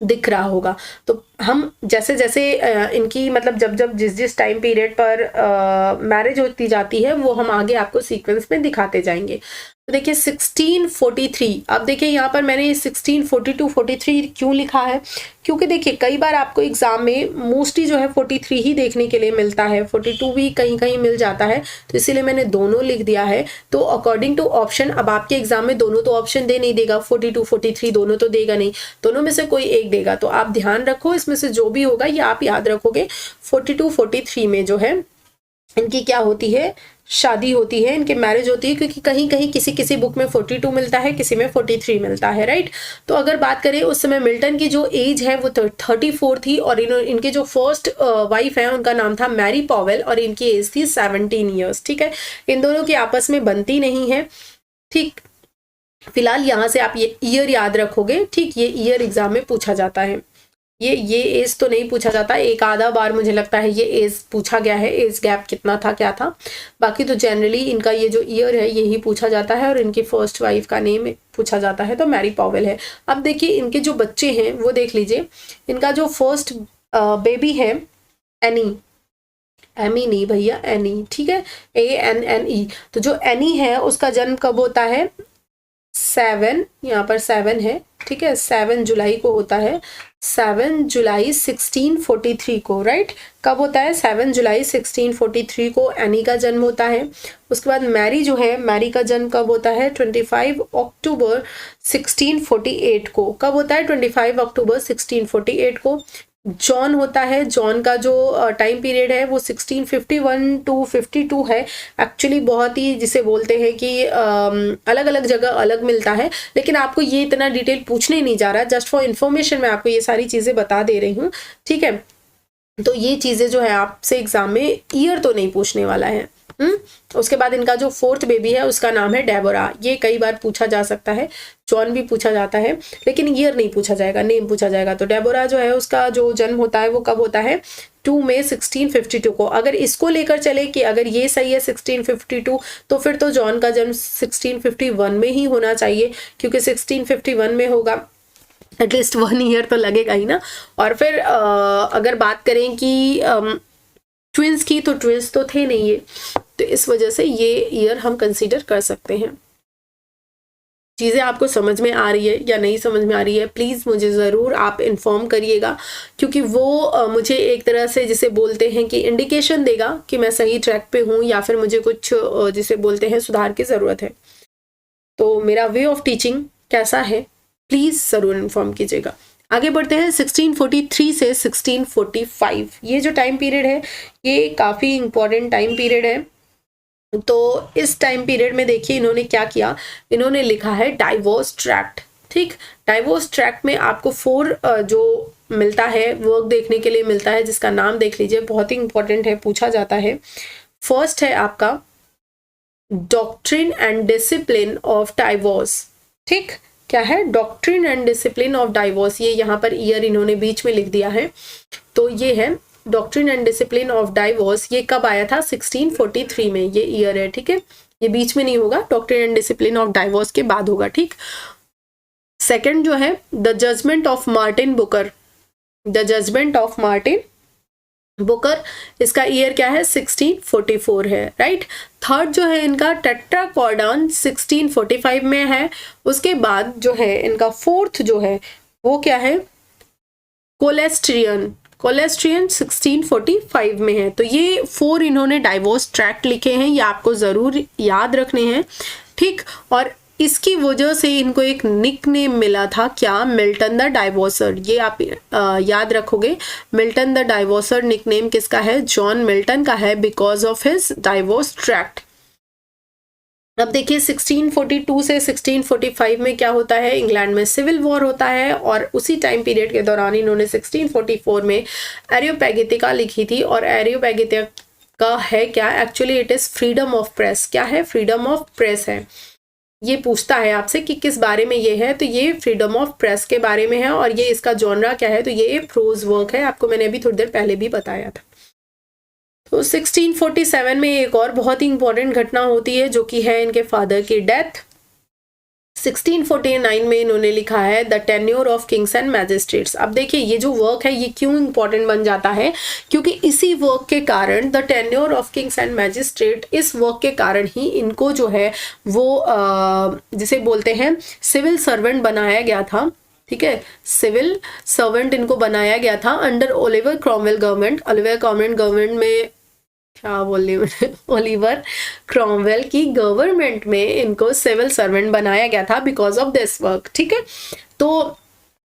दिख रहा होगा। तो हम जैसे जैसे इनकी मतलब जब जिस टाइम पीरियड पर मैरिज होती जाती है वो हम आगे आपको सीक्वेंस में दिखाते जाएंगे। तो देखिए 1643, अब देखिए यहाँ पर मैंने 1642-43 क्यों लिखा है, क्योंकि देखिए कई बार आपको एग्जाम में मोस्टली जो है 43 ही देखने के लिए मिलता है, 42 भी कहीं कहीं मिल जाता है, तो इसीलिए मैंने दोनों लिख दिया है। तो अकॉर्डिंग टू ऑप्शन, अब आपके एग्जाम में दोनों तो ऑप्शन दे नहीं देगा, 42-43 दोनों तो देगा नहीं, दोनों में से कोई एक देगा। तो आप ध्यान रखो, इसमें से जो भी होगा ये आप याद रखोगे। 42-43 में जो है इनकी क्या होती है, शादी होती है, इनके मैरिज होती है, क्योंकि कहीं कहीं किसी किसी बुक में 42 मिलता है, किसी में 43 मिलता है, राइट। तो अगर बात करें उस समय मिल्टन की जो एज है वो 34 थी, और इनके जो फर्स्ट वाइफ है उनका नाम था मैरी पॉवेल, और इनकी एज थी 17 ईयर्स, ठीक है। इन दोनों की आपस में बनती नहीं है, ठीक। फिलहाल यहाँ से आप ये ईयर याद रखोगे, ठीक, ये ईयर एग्जाम में पूछा जाता है। ये एज तो नहीं पूछा जाता, एक आधा बार मुझे लगता है ये एज पूछा गया है, एज गैप कितना था क्या था। बाकी तो जनरली इनका ये जो ईयर है यही पूछा जाता है, और इनकी फर्स्ट वाइफ का नेम पूछा जाता है, तो मैरी पॉवेल है। अब देखिए इनके जो बच्चे हैं वो देख लीजिए। इनका जो फर्स्ट बेबी है एनी, एमी नहीं भैया, एनी, ठीक है, ANNE। तो जो एनी है उसका जन्म कब होता है, 7, यहाँ पर 7 है, ठीक है, 7 जुलाई को होता है, 7 जुलाई 1643 को, राइट। कब होता है, 7 जुलाई 1643 को एनी का जन्म होता है। उसके बाद मैरी जो है, मैरी का जन्म कब होता है, 25 अक्टूबर 1648 को। कब होता है, 25 अक्टूबर 1648 को। जॉन होता है, जॉन का जो टाइम पीरियड है वो 1651 टू 52 है। एक्चुअली बहुत ही जिसे बोलते हैं कि अलग अलग जगह अलग मिलता है, लेकिन आपको ये इतना डिटेल पूछने नहीं जा रहा, जस्ट फॉर इन्फॉर्मेशन मैं आपको ये सारी चीज़ें बता दे रही हूँ, ठीक है। तो ये चीज़ें जो है आपसे एग्जाम में ईयर तो नहीं पूछने वाला है। उसके बाद इनका जो फोर्थ बेबी है उसका नाम है डेबोरा। ये कई बार पूछा जा सकता है, जॉन भी पूछा जाता है, लेकिन ईयर नहीं पूछा जाएगा, नेम पूछा जाएगा। तो डेबोरा जो है उसका जो जन्म होता है वो कब होता है, 2 मई 1652 को। अगर इसको लेकर चले कि अगर ये सही है 1652, तो फिर तो जॉन का जन्म 1651 में ही होना चाहिए, क्योंकि 1651 में होगा, एटलीस्ट 1 ईयर तो लगेगा ही ना। और फिर अगर बात करें कि ट्विंस की, तो ट्विंस तो थे नहीं ये, तो इस वजह से ये ईयर हम कंसीडर कर सकते हैं। चीज़ें आपको समझ में आ रही है या नहीं समझ में आ रही है, प्लीज़ मुझे ज़रूर आप इन्फॉर्म करिएगा, क्योंकि वो मुझे एक तरह से जिसे बोलते हैं कि इंडिकेशन देगा कि मैं सही ट्रैक पे हूँ या फिर मुझे कुछ जिसे बोलते हैं सुधार की ज़रूरत है। तो मेरा वे ऑफ टीचिंग कैसा है प्लीज़ ज़रूर इन्फॉर्म कीजिएगा। आगे बढ़ते हैं 1643 से 1645। ये जो टाइम पीरियड है ये काफ़ी इंपॉर्टेंट टाइम पीरियड है। तो इस टाइम पीरियड में देखिए इन्होंने क्या किया, इन्होंने लिखा है डाइवोर्स ट्रैक्ट, ठीक। डाइवोर्स ट्रैक्ट में आपको 4 जो मिलता है वर्क देखने के लिए मिलता है, जिसका नाम देख लीजिए, बहुत ही इंपॉर्टेंट है, पूछा जाता है। फर्स्ट है आपका doctrine and discipline of divorce, ठीक। क्या है, doctrine and discipline of divorce. ये यहाँ पर ईयर इन्होंने बीच में लिख दिया है, तो ये है doctrine and discipline of divorce. ये कब आया था, 1643 में, ये ईयर है, ठीक है। ये बीच में नहीं होगा, doctrine and discipline of divorce के बाद होगा, ठीक। सेकंड जो है the judgment of Martin Bucer, the judgment of Martin Bucer, इसका ईयर क्या है, 1644 है, राइट। थर्ड जो है इनका टेट्राकॉर्डन 1645 में है। उसके बाद जो है इनका फोर्थ जो है वो क्या है, कोलेस्ट्रियन, कोलेस्ट्रियन 1645 में है। तो ये 4 इन्होंने डाइवोर्स ट्रैक्ट लिखे हैं, ये आपको ज़रूर याद रखने हैं, ठीक। और इसकी वजह से इनको एक निक नेम मिला था, क्या, मिल्टन द डाइवोर्सर। ये आप याद रखोगे, मिल्टन द डाइवोर्सर निक नेम किसका है, जॉन मिल्टन का है, because of his divorce tract. अब देखिए 1642 से 1645 में क्या होता है, इंग्लैंड में सिविल वॉर होता है, और उसी टाइम पीरियड के दौरान इन्होंने 1644 में एरियोपैगितिका लिखी थी। और एरियोपैगितिका है क्या, actually it is freedom of press. क्या है, फ्रीडम ऑफ प्रेस है। ये पूछता है आपसे कि किस बारे में ये है, तो ये फ्रीडम ऑफ प्रेस के बारे में है। और ये इसका जॉनरा क्या है, तो ये प्रोज वर्क है, आपको मैंने अभी थोड़ी देर पहले भी बताया था। तो 1647 में एक और बहुत ही इंपॉर्टेंट घटना होती है, जो कि है इनके फादर की डेथ। 1649 में इन्होंने लिखा है the tenure of Kings and magistrates. अब देखिए ये जो वर्क है ये क्यों इंपॉर्टेंट बन जाता है, क्योंकि इसी वर्क के कारण, the tenure of Kings and magistrate, इस वर्क के कारण ही इनको जो है वो जिसे बोलते हैं सिविल सर्वेंट बनाया गया था, ठीक है। सिविल सर्वेंट इनको बनाया गया था under Oliver Cromwell government. Oliver Cromwell government में क्या बोल रही ओलिवर क्रॉमवेल की गवर्नमेंट में इनको सिविल सर्वेंट बनाया गया था बिकॉज ऑफ दिस वर्क, ठीक है। तो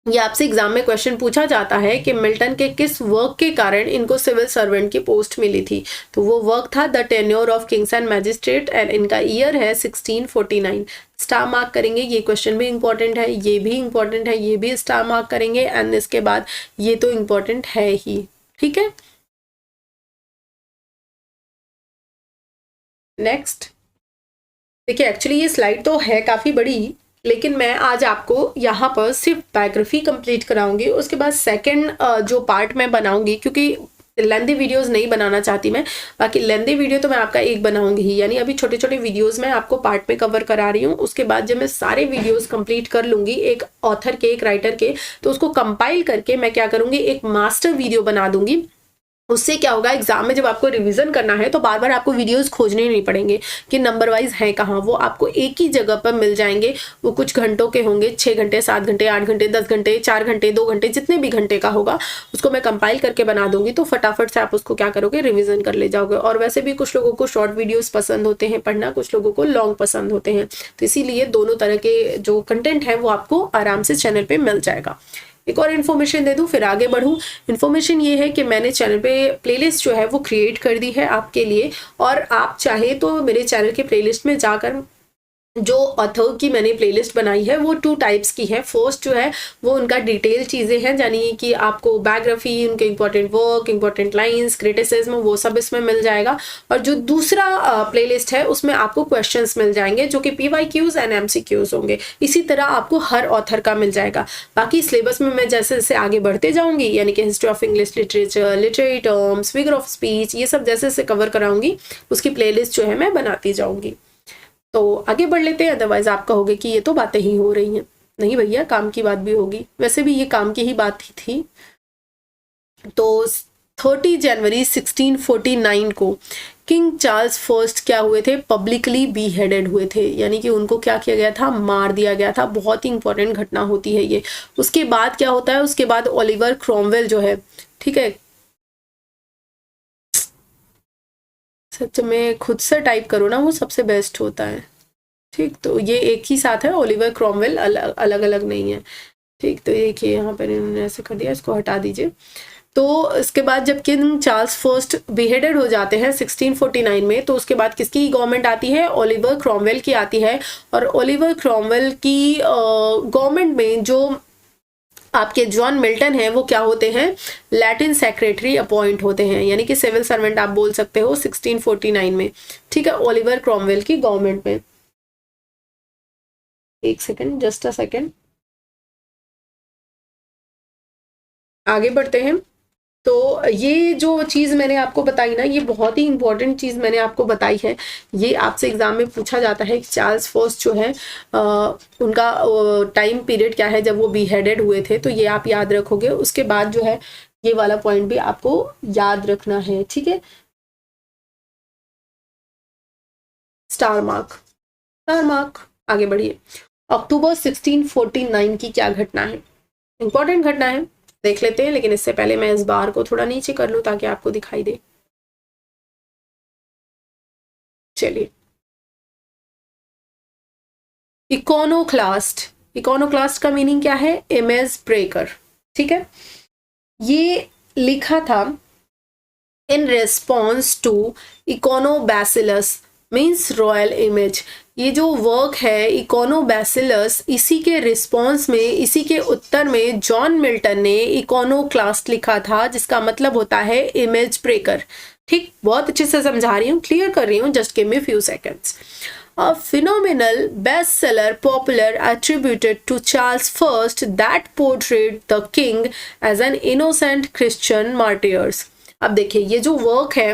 ये आपसे एग्जाम में क्वेश्चन पूछा जाता है कि मिल्टन के किस वर्क के कारण इनको सिविल सर्वेंट की पोस्ट मिली थी, तो वो वर्क था the tenure of Kings and magistrate, and इनका ईयर है 1649। स्टार मार्क करेंगे, ये क्वेश्चन भी इंपॉर्टेंट है, ये भी इंपॉर्टेंट है, ये भी स्टार मार्क करेंगे, एंड इसके बाद ये तो इंपॉर्टेंट है ही, ठीक है। नेक्स्ट देखिए, एक्चुअली ये स्लाइड तो है काफी बड़ी, लेकिन मैं आज आपको यहाँ पर सिर्फ बायोग्राफी कंप्लीट कराऊंगी। उसके बाद सेकंड जो पार्ट मैं बनाऊंगी, क्योंकि लेंदी वीडियोस नहीं बनाना चाहती मैं, बाकी लेंदी वीडियो तो मैं आपका एक बनाऊंगी ही, यानी अभी छोटे छोटे वीडियोस मैं आपको पार्ट में कवर करा रही हूँ। उसके बाद जब मैं सारे वीडियोस कंप्लीट कर लूंगी एक ऑथर के, एक राइटर के, तो उसको कंपाइल करके मैं क्या करूंगी, एक मास्टर वीडियो बना दूंगी। उससे क्या होगा, एग्जाम में जब आपको रिवीजन करना है तो बार बार आपको वीडियोस खोजने नहीं पड़ेंगे कि नंबर वाइज है कहाँ, वो आपको एक ही जगह पर मिल जाएंगे। वो कुछ घंटों के होंगे, 6 घंटे, 7 घंटे, 8 घंटे, 10 घंटे, 4 घंटे, 2 घंटे, जितने भी घंटे का होगा उसको मैं कंपाइल करके बना दूंगी। तो फटाफट से आप उसको क्या करोगे, रिविजन कर ले जाओगे। और वैसे भी कुछ लोगों को शॉर्ट वीडियोज पसंद होते हैं पढ़ना, कुछ लोगों को लॉन्ग पसंद होते हैं, तो इसीलिए दोनों तरह के जो कंटेंट है वो आपको आराम से चैनल पे मिल जाएगा। एक और इन्फॉर्मेशन दे दूं फिर आगे बढ़ूं। इन्फॉर्मेशन ये है कि मैंने चैनल पे प्लेलिस्ट जो है वो क्रिएट कर दी है आपके लिए, और आप चाहे तो मेरे चैनल के प्लेलिस्ट में जाकर जो ऑथर की मैंने प्लेलिस्ट बनाई है वो 2 टाइप्स की है। फर्स्ट जो है वो उनका डिटेल चीज़ें हैं, यानी कि आपको बायोग्राफी, उनके important work, important lines, criticism, वो सब इसमें मिल जाएगा। और जो दूसरा प्लेलिस्ट है उसमें आपको क्वेश्चंस मिल जाएंगे जो कि PYQs एंड MCQs होंगे। इसी तरह आपको हर ऑथर का मिल जाएगा। बाकी सिलेबस में मैं जैसे जैसे आगे बढ़ते जाऊंगी, यानी कि history of English literature, literary terms, figure of speech, ये सब जैसे जैसे कवर कराऊंगी उसकी प्लेलिस्ट जो है मैं बनाती जाऊंगी। तो आगे बढ़ लेते हैं, अदरवाइज आप कहोगे कि ये तो बातें ही हो रही हैं। नहीं भैया, काम की बात भी होगी, वैसे भी ये काम की ही बात ही थी। तो 30 जनवरी 1649 को किंग चार्ल्स फर्स्ट क्या हुए थे, पब्लिकली बी हेडेड हुए थे, यानी कि उनको क्या किया गया था, मार दिया गया था। बहुत ही इंपॉर्टेंट घटना होती है ये। उसके बाद क्या होता है, उसके बाद ओलिवर क्रोमवेल जो है, ठीक है, सच में खुद से टाइप करो ना, वो सबसे बेस्ट होता है। ठीक, तो ये एक ही साथ है, ओलिवर क्रोमवेल अलग अलग नहीं है। ठीक, तो देखिए यहाँ पर इन्होंने ऐसे कर दिया, इसको हटा दीजिए। तो इसके बाद जब किंग चार्ल्स फर्स्ट बिहेडेड हो जाते हैं 1649 में, तो उसके बाद किसकी गवर्नमेंट आती है, ओलिवर क्रोमवेल की आती है। और ओलिवर क्रोमवेल की गवर्नमेंट में जो आपके जॉन मिल्टन है वो क्या होते हैं, लैटिन सेक्रेटरी अपॉइंट होते हैं, यानी कि सिविल सर्वेंट आप बोल सकते हो 1649 में। ठीक है, ओलिवर क्रोमवेल की गवर्नमेंट में। एक सेकेंड, जस्ट अ सेकेंड, आगे बढ़ते हैं। तो ये जो चीज़ मैंने आपको बताई ना, ये बहुत ही इंपॉर्टेंट चीज़ मैंने आपको बताई है। ये आपसे एग्जाम में पूछा जाता है कि चार्ल्स फर्स्ट जो है उनका टाइम पीरियड क्या है जब वो बीहेडेड हुए थे, तो ये आप याद रखोगे। उसके बाद जो है ये वाला पॉइंट भी आपको याद रखना है, ठीक है। स्टार मार्क, स्टार मार्क, आगे बढ़िए। अक्टूबर 1649 की क्या घटना है, इंपॉर्टेंट घटना है, देख लेते हैं। लेकिन इससे पहले मैं इस बार को थोड़ा नीचे कर लूं ताकि आपको दिखाई दे। चलिए, इकोनोक्लास्ट, इकोनोक्लास्ट का मीनिंग क्या है, इमेज ब्रेकर। ठीक है, ये लिखा था in response to Eikon Basilike means royal image. ये जो वर्क है इकोनोबैसिलस, इसी के रिस्पॉन्स में, इसी के उत्तर में जॉन मिल्टन ने इकोनोक्लास्ट लिखा था, जिसका मतलब होता है इमेज ब्रेकर। ठीक, बहुत अच्छे से समझा रही हूँ, क्लियर कर रही हूँ, just give me few seconds. A phenomenal bestseller popular attributed to Charles I that portrayed the king as an innocent Christian martyr। अब देखिए ये जो वर्क है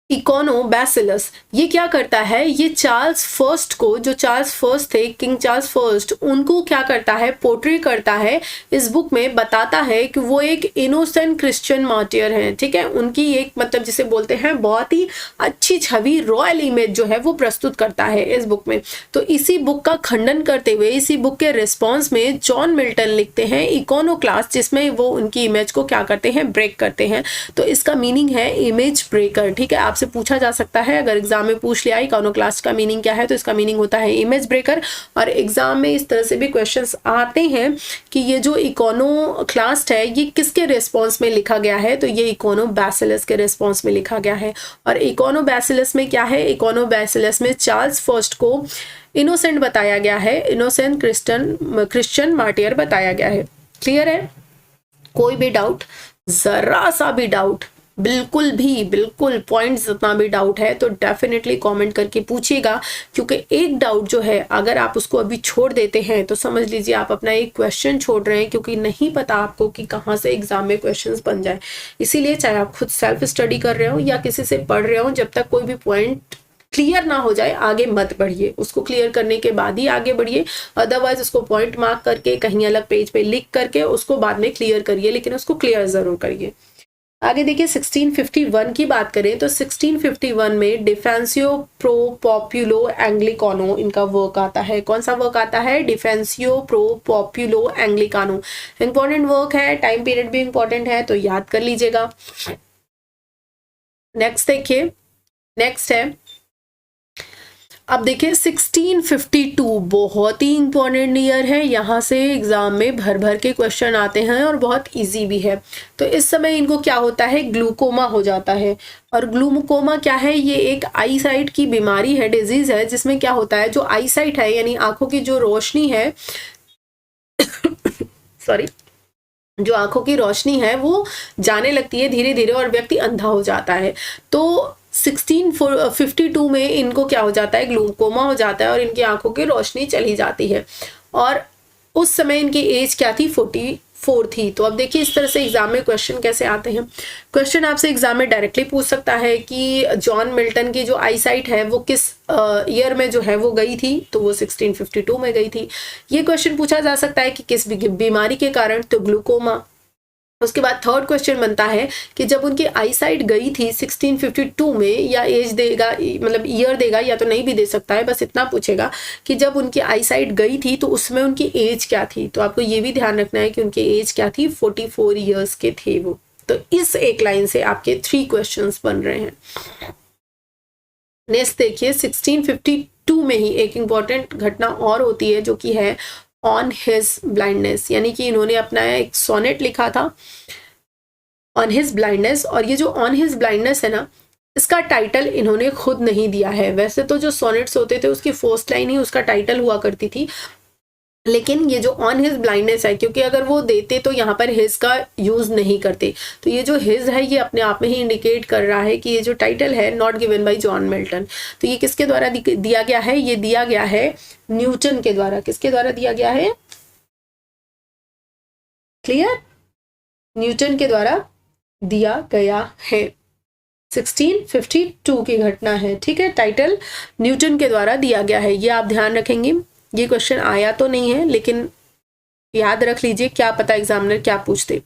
इकोनोबैसिलस, ये क्या करता है, ये चार्ल्स फर्स्ट को, जो चार्ल्स फर्स्ट थे, किंग चार्ल्स फर्स्ट, उनको क्या करता है, पोर्ट्रे करता है। इस बुक में बताता है कि वो एक इनोसेंट क्रिश्चियन मार्टियर हैं। ठीक है, उनकी एक मतलब जिसे बोलते हैं बहुत ही अच्छी छवि, रॉयल इमेज जो है वो प्रस्तुत करता है इस बुक में। तो इसी बुक का खंडन करते हुए, इसी बुक के रिस्पॉन्स में जॉन मिल्टन लिखते हैं इकोनोक्लास्ट, जिसमें वो उनकी इमेज को क्या करते हैं, ब्रेक करते हैं। तो इसका मीनिंग है इमेज ब्रेकर। ठीक है, आपसे पूछा जा सकता है, अगर एग्जाम में पूछ लिया इकोनोक्लास्ट का मीनिंग क्या है, तो इसका मीनिंग होता है इमेज ब्रेकर। और एग्जाम में इस तरह से भी क्वेश्चंस आते हैं कि ये जो इकोनोक्लास्ट है ये किसके रिस्पॉन्स में लिखा गया है, तो ये इकोनोबैसिलस के रिस्पॉन्स में लिखा गया है। और इकोनोबैसिलस में क्या है, इकोनोबैसिलस में चार्ल्स फर्स्ट को इनोसेंट बताया गया है, इनोसेंट क्रिश्चियन मार्टियर बताया गया है। क्लियर है, कोई भी डाउट, जरा सा भी डाउट बिल्कुल पॉइंट्स जितना भी डाउट है तो डेफिनेटली कमेंट करके पूछिएगा, क्योंकि एक डाउट जो है अगर आप उसको अभी छोड़ देते हैं तो समझ लीजिए आप अपना एक क्वेश्चन छोड़ रहे हैं, क्योंकि नहीं पता आपको कि कहाँ से एग्जाम में क्वेश्चंस बन जाए। इसीलिए चाहे आप खुद सेल्फ स्टडी कर रहे हो या किसी से पढ़ रहे हो, जब तक कोई भी पॉइंट क्लियर ना हो जाए आगे मत बढ़िए, उसको क्लियर करने के बाद ही आगे बढ़िए। अदरवाइज उसको पॉइंट मार्क करके कहीं अलग पेज पे लिख करके उसको बाद में क्लियर करिए, लेकिन उसको क्लियर जरूर करिए। आगे देखिए 1651 की बात करें तो 1651 में डिफेंसियो प्रो पॉपुलो एंग्लिकानो इनका वर्क आता है। कौन सा वर्क आता है? डिफेंसियो प्रो पॉपुलो एंग्लिकानो। इंपॉर्टेंट वर्क है, टाइम पीरियड भी इंपॉर्टेंट है, तो याद कर लीजिएगा। नेक्स्ट देखिए, नेक्स्ट है, अब देखिए 1652 बहुत ही इंपॉर्टेंट ईयर है। यहाँ से एग्जाम में भर भर के क्वेश्चन आते हैं और बहुत इजी भी है। तो इस समय इनको क्या होता है? ग्लूकोमा हो जाता है। और ग्लूकोमा क्या है? ये एक आई साइट की बीमारी है, डिजीज है, जिसमें क्या होता है, जो आई साइट है यानी आंखों की जो रोशनी है सॉरी, जो आंखों की रोशनी है वो जाने लगती है धीरे धीरे और व्यक्ति अंधा हो जाता है। तो 1652 में इनको क्या हो जाता है? ग्लूकोमा हो जाता है और इनकी आंखों की रोशनी चली जाती है। और उस समय इनकी एज क्या थी? 44 थी। तो अब देखिए इस तरह से एग्जाम में क्वेश्चन कैसे आते हैं। क्वेश्चन आपसे एग्जाम में डायरेक्टली पूछ सकता है कि जॉन मिल्टन की जो आई साइट है वो किस ईयर में जो है वो गई थी, तो वो 1652 में गई थी। ये क्वेश्चन पूछा जा सकता है कि किस बीमारी के कारण, तो ग्लूकोमा। उसके बाद थर्ड क्वेश्चन बनता है कि जब उनकी आई साइट गई थी 1652 में, या एज देगा मतलब ईयर देगा या तो नहीं भी दे सकता है, बस इतना पूछेगा कि जब उनकी आई साइट गई थी तो उसमें उनकी एज क्या थी। तो आपको ये भी ध्यान रखना है कि उनकी एज क्या थी? 44 ईयर्स के थे वो। तो इस एक लाइन से आपके 3 क्वेश्चंस बन रहे हैं। नेक्स्ट देखिए 1652 में ही एक इंपॉर्टेंट घटना और होती है जो कि है ऑन हिज ब्लाइंडनेस, यानी कि इन्होंने अपना एक सोनेट लिखा था ऑन हिज ब्लाइंडनेस। और ये जो ऑन हिज ब्लाइंडनेस है ना, इसका टाइटल इन्होंने खुद नहीं दिया है। वैसे तो जो सोनेट्स होते थे उसकी फर्स्ट लाइन ही उसका टाइटल हुआ करती थी, लेकिन ये जो ऑन हिज ब्लाइंडनेस है, क्योंकि अगर वो देते तो यहाँ पर हिज का यूज नहीं करते, तो ये जो हिज है ये अपने आप में ही इंडिकेट कर रहा है कि ये जो टाइटल है not given by John Milton. तो ये किसके द्वारा दिया गया है? ये दिया गया है न्यूटन के द्वारा। किसके द्वारा दिया गया है? क्लियर? न्यूटन के द्वारा दिया गया है। 1652 की घटना है, ठीक है। टाइटल न्यूटन के द्वारा दिया गया है, ये आप ध्यान रखेंगे। ये क्वेश्चन आया तो नहीं है, लेकिन याद रख लीजिए, क्या पता एग्जामिनर क्या पूछते।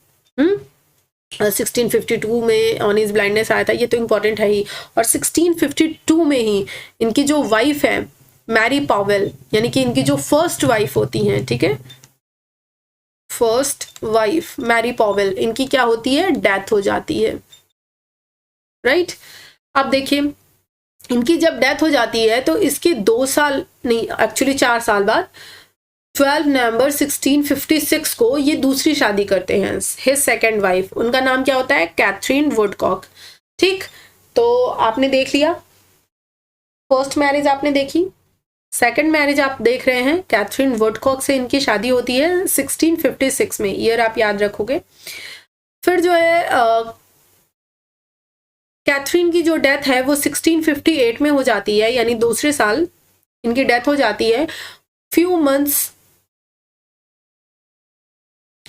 1652 में ऑन हिज ब्लाइंडनेस आया था, ये तो इंपॉर्टेंट है ही। और 1652 में ही इनकी जो वाइफ है मैरी पावेल, यानी कि इनकी जो फर्स्ट वाइफ होती हैं, ठीक है, फर्स्ट वाइफ मैरी पावेल, इनकी क्या होती है? डेथ हो जाती है, राइट। अब देखिए इनकी जब डेथ हो जाती है तो इसके 2 साल नहीं, एक्चुअली 4 साल बाद 12 नवंबर 1656 को ये दूसरी शादी करते हैं। हिज सेकेंड वाइफ, उनका नाम क्या होता है? कैथरीन वुडकॉक, ठीक। तो आपने देख लिया, फर्स्ट मैरिज आपने देखी, सेकंड मैरिज आप देख रहे हैं, कैथरीन वुडकॉक से इनकी शादी होती है 1656 में। ईयर आप याद रखोगे। फिर जो है कैथरीन की जो डेथ है वो 1658 में हो जाती है, यानी दूसरे साल इनकी डेथ हो जाती है। Few months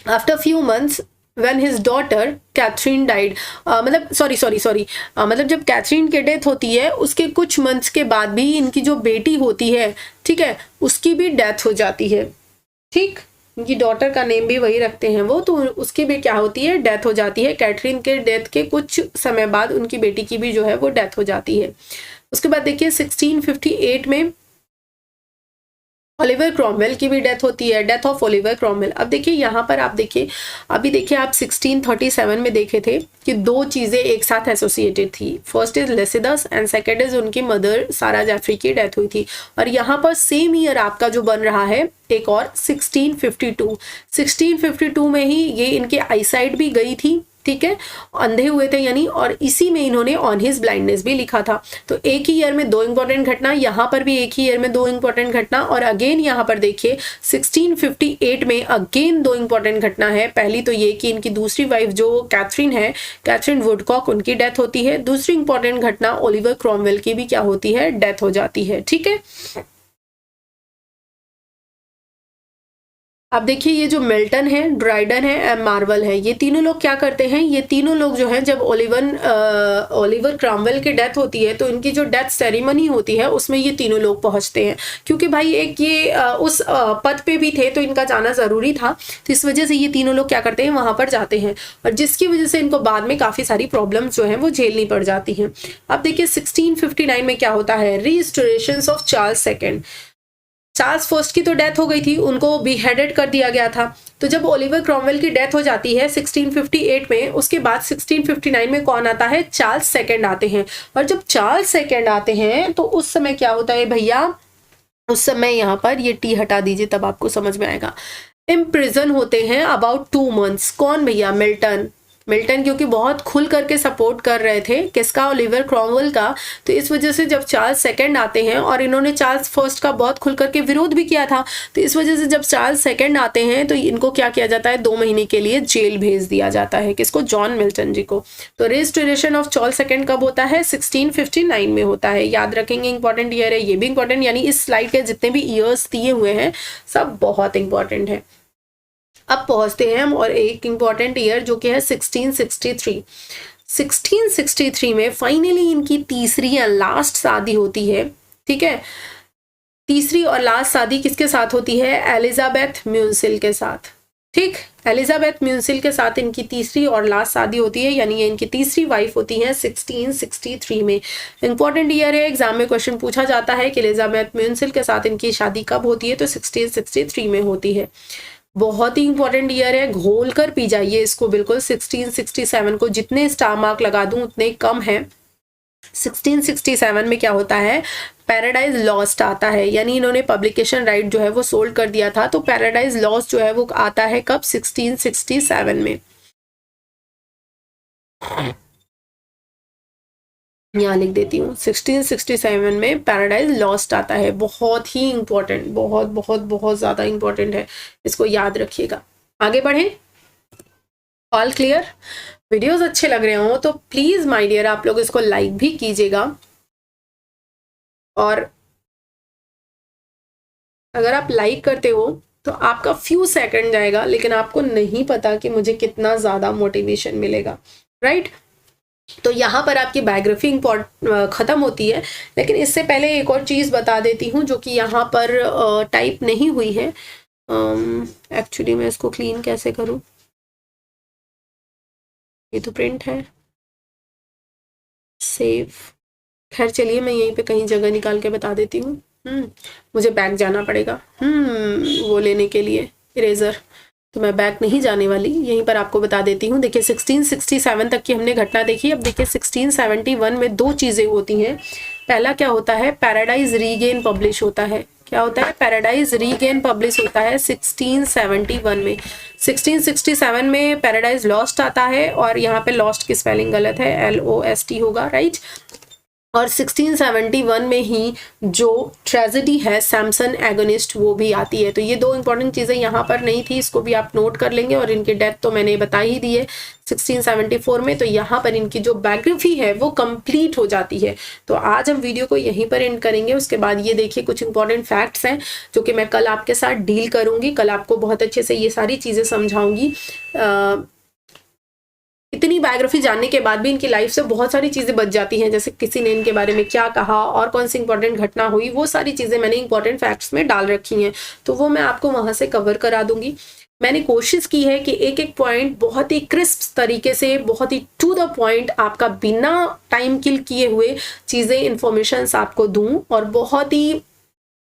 after few months when his daughter Katherine died, मतलब सॉरी मतलब जब कैथरीन की डेथ होती है उसके कुछ मंथ्स के बाद भी इनकी जो बेटी होती है, ठीक है, उसकी भी डेथ हो जाती है, ठीक। उनकी डॉटर का नेम भी वही रखते हैं वो, तो उसकी भी क्या होती है? डेथ हो जाती है। कैथरीन के डेथ के कुछ समय बाद उनकी बेटी की भी जो है वो डेथ हो जाती है। उसके बाद देखिए 1658 में ओलिवर क्रॉमवेल की भी डेथ होती है, डेथ ऑफ ओलिवर क्रॉमवेल। अब देखिए यहाँ पर आप देखिए, अभी देखिए आप 1637 में देखे थे कि 2 चीजें एक साथ एसोसिएटेड थी। First is Lycidas and second is उनकी मदर सारा जैफरी की डेथ हुई थी। और यहाँ पर सेम ईयर आपका जो बन रहा है एक और 1652 में ही ये इनके आईसाइट भी गई थी ठीक है, अंधे हुए थे यानी, और इसी में इन्होंने ऑन हिज ब्लाइंडनेस भी लिखा था। तो एक ही ईयर में दो इंपॉर्टेंट घटना, यहाँ पर भी एक ही ईयर में दो इंपॉर्टेंट घटना, और अगेन यहाँ पर देखिए 1658 में अगेन दो इंपॉर्टेंट घटना है। पहली तो ये कि इनकी दूसरी वाइफ जो कैथरीन है, कैथरीन वुडकॉक, उनकी डेथ होती है। दूसरी इंपॉर्टेंट घटना ओलिवर क्रॉमवेल की भी क्या होती है, डेथ हो जाती है। ठीक है, अब देखिए ये जो मिल्टन है, ड्राइडन है, मार्वल है, ये तीनों लोग क्या करते हैं, ये तीनों लोग जो हैं जब ओलिवर क्रॉमवेल की डेथ होती है तो इनकी जो डेथ सेरेमनी होती है उसमें ये तीनों लोग पहुंचते हैं, क्योंकि भाई एक ये उस पद पे भी थे तो इनका जाना जरूरी था, तो इस वजह से ये तीनों लोग क्या करते हैं, वहां पर जाते हैं, और जिसकी वजह से इनको बाद में काफी सारी प्रॉब्लम जो है वो झेलनी पड़ जाती हैं। अब देखिए 1659 में क्या होता है, restoration of Charles second. Charles first की तो डेथ हो गई थी, उनको बिहेडेड कर दिया गया था। तो जब ओलिवर क्रॉमवेल की डेथ हो जाती है 1658 में, उसके बाद 1659 में कौन आता है, चार्ल्स सेकंड आते हैं। और जब चार्ल्स सेकंड आते हैं तो उस समय क्या होता है भैया, उस समय यहाँ पर ये टी हटा दीजिए तब आपको समझ में आएगा। इम्प्रिजन होते हैं अबाउट 2 months। कौन भैया, मिल्टन। मिल्टन क्योंकि बहुत खुल करके सपोर्ट कर रहे थे किसका, ओलिवर क्रॉमवेल का, तो इस वजह से जब चार्ल्स सेकंड आते हैं, और इन्होंने चार्ल्स फर्स्ट का बहुत खुल करके विरोध भी किया था, तो इस वजह से जब चार्ल्स सेकंड आते हैं तो इनको क्या किया जाता है, 2 महीने के लिए जेल भेज दिया जाता है, किसको, जॉन मिल्टन जी को। तो रेस्टोरेशन ऑफ चार्ल्स सेकंड कब होता है, 1659 में होता है। याद रखेंगे, इंपॉर्टेंट ईयर है, ये भी इंपॉर्टेंट, यानी इस स्लाइड के जितने भी ईयर्स दिए हुए हैं सब बहुत इंपॉर्टेंट है। अब पहुंचते हैं हम और एक इंपॉर्टेंट ईयर जो कि है 1663। 1663 में फाइनली इनकी तीसरी या लास्ट शादी होती है। ठीक है, तीसरी और लास्ट शादी किसके साथ होती है, एलिजाबेथ म्यूनसिल के साथ। ठीक, एलिजाबेथ म्यूनसिल के साथ इनकी तीसरी और लास्ट शादी होती है, यानी ये इनकी तीसरी वाइफ होती है 1663 में। इंपॉर्टेंट ईयर है, एग्जाम में क्वेश्चन पूछा जाता है कि एलिजाबेथ म्यूनसिल के साथ इनकी शादी कब होती है, तो 1663 में होती है। बहुत ही इंपॉर्टेंट ईयर है, घोल कर पी जाइए इसको बिल्कुल। 1667 को जितने स्टार मार्क लगा दूं उतने कम है। 1667 में क्या होता है, पैराडाइज लॉस्ट आता है, यानी इन्होंने पब्लिकेशन राइट जो है वो सोल्ड कर दिया था। तो पैराडाइज लॉस्ट जो है वो आता है कब, 1667 में। यहाँ लिख देती हूँ 1667 में पैराडाइज लॉस्ट आता है। बहुत ही इंपॉर्टेंट, बहुत बहुत बहुत ज्यादा इंपॉर्टेंट है, इसको याद रखिएगा। आगे बढ़े, ऑल क्लियर। वीडियोस अच्छे लग रहे हो तो प्लीज माय डियर आप लोग इसको लाइक भी कीजिएगा, और अगर आप लाइक करते हो तो आपका फ्यू सेकंड जाएगा, लेकिन आपको नहीं पता कि मुझे कितना ज्यादा मोटिवेशन मिलेगा, राइट। तो यहाँ पर आपकी बायोग्राफी खत्म होती है, लेकिन इससे पहले एक और चीज बता देती हूँ जो कि यहाँ पर टाइप नहीं हुई है। एक्चुअली मैं इसको क्लीन कैसे करूँ, ये तो प्रिंट है, सेव। खैर चलिए मैं यहीं पे कहीं जगह निकाल के बता देती हूँ। मुझे बैक जाना पड़ेगा वो लेने के लिए इरेजर, तो मैं बैक नहीं जाने वाली, यहीं पर आपको बता देती हूँ। देखिए 1667 तक की हमने घटना देखी। अब देखिए 1671 में दो चीजें होती हैं। पहला क्या होता है, पैराडाइज रीगेन पब्लिश होता है। क्या होता है, पैराडाइज रीगेन पब्लिश होता है 1671 में। 1667 में पैराडाइज लॉस्ट आता है, और यहाँ पे लॉस्ट की स्पेलिंग गलत है, LOST होगा, राइट। और 1671 में ही जो ट्रेजेडी है सैमसन एगोनिस्ट वो भी आती है। तो ये दो इंपॉर्टेंट चीजें यहाँ पर नहीं थी, इसको भी आप नोट कर लेंगे। और इनकी डेथ तो मैंने बता ही दी है 1674 में। तो यहाँ पर इनकी जो बायोग्राफी है वो कंप्लीट हो जाती है। तो आज हम वीडियो को यहीं पर एंड करेंगे। उसके बाद ये देखिए कुछ इंपॉर्टेंट फैक्ट्स हैं जो कि मैं कल आपके साथ डील करूंगी। कल आपको बहुत अच्छे से ये सारी चीजें समझाऊंगी। इतनी बायोग्राफी जानने के बाद भी इनकी लाइफ से बहुत सारी चीजें बच जाती हैं, जैसे किसी ने इनके बारे में क्या कहा और कौन सी इंपॉर्टेंट घटना हुई, वो सारी चीजें मैंने इंपॉर्टेंट फैक्ट्स में डाल रखी हैं। तो वो मैं आपको वहां से कवर करा दूंगी। मैंने कोशिश की है कि एक एक पॉइंट बहुत ही क्रिस्प तरीके से, बहुत ही टू द पॉइंट, आपका बिना टाइम किल किए हुए चीजें, इंफॉर्मेशन आपको दूं और बहुत ही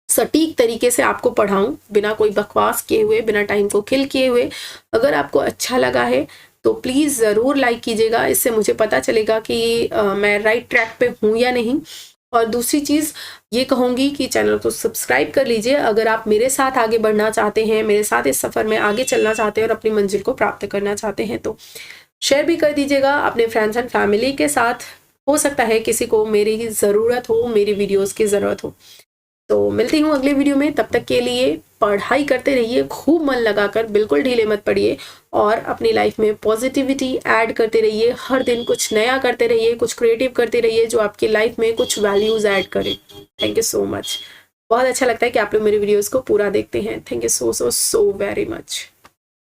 सटीक तरीके से आपको पढ़ाऊं, बिना कोई बकवास किए हुए, बिना टाइम को किल किए हुए। अगर आपको अच्छा लगा है तो प्लीज़ ज़रूर लाइक कीजिएगा, इससे मुझे पता चलेगा कि मैं राइट ट्रैक पे हूँ या नहीं। और दूसरी चीज़ ये कहूँगी कि चैनल को सब्सक्राइब कर लीजिए अगर आप मेरे साथ आगे बढ़ना चाहते हैं, मेरे साथ इस सफ़र में आगे चलना चाहते हैं और अपनी मंजिल को प्राप्त करना चाहते हैं। तो शेयर भी कर दीजिएगा अपने फ्रेंड्स एंड फैमिली के साथ। हो सकता है किसी को मेरी ज़रूरत हो, मेरी वीडियोस की ज़रूरत हो। तो मिलती हूँ अगले वीडियो में, तब तक के लिए पढ़ाई करते रहिए, खूब मन लगाकर, बिल्कुल ढीले मत पड़िए और अपनी लाइफ में पॉजिटिविटी ऐड करते रहिए। हर दिन कुछ नया करते रहिए, कुछ क्रिएटिव करते रहिए जो आपकी लाइफ में कुछ वैल्यूज़ ऐड करे। Thank you so much. बहुत अच्छा लगता है कि आप लोग मेरे वीडियोज़ को पूरा देखते हैं। Thank you so very much.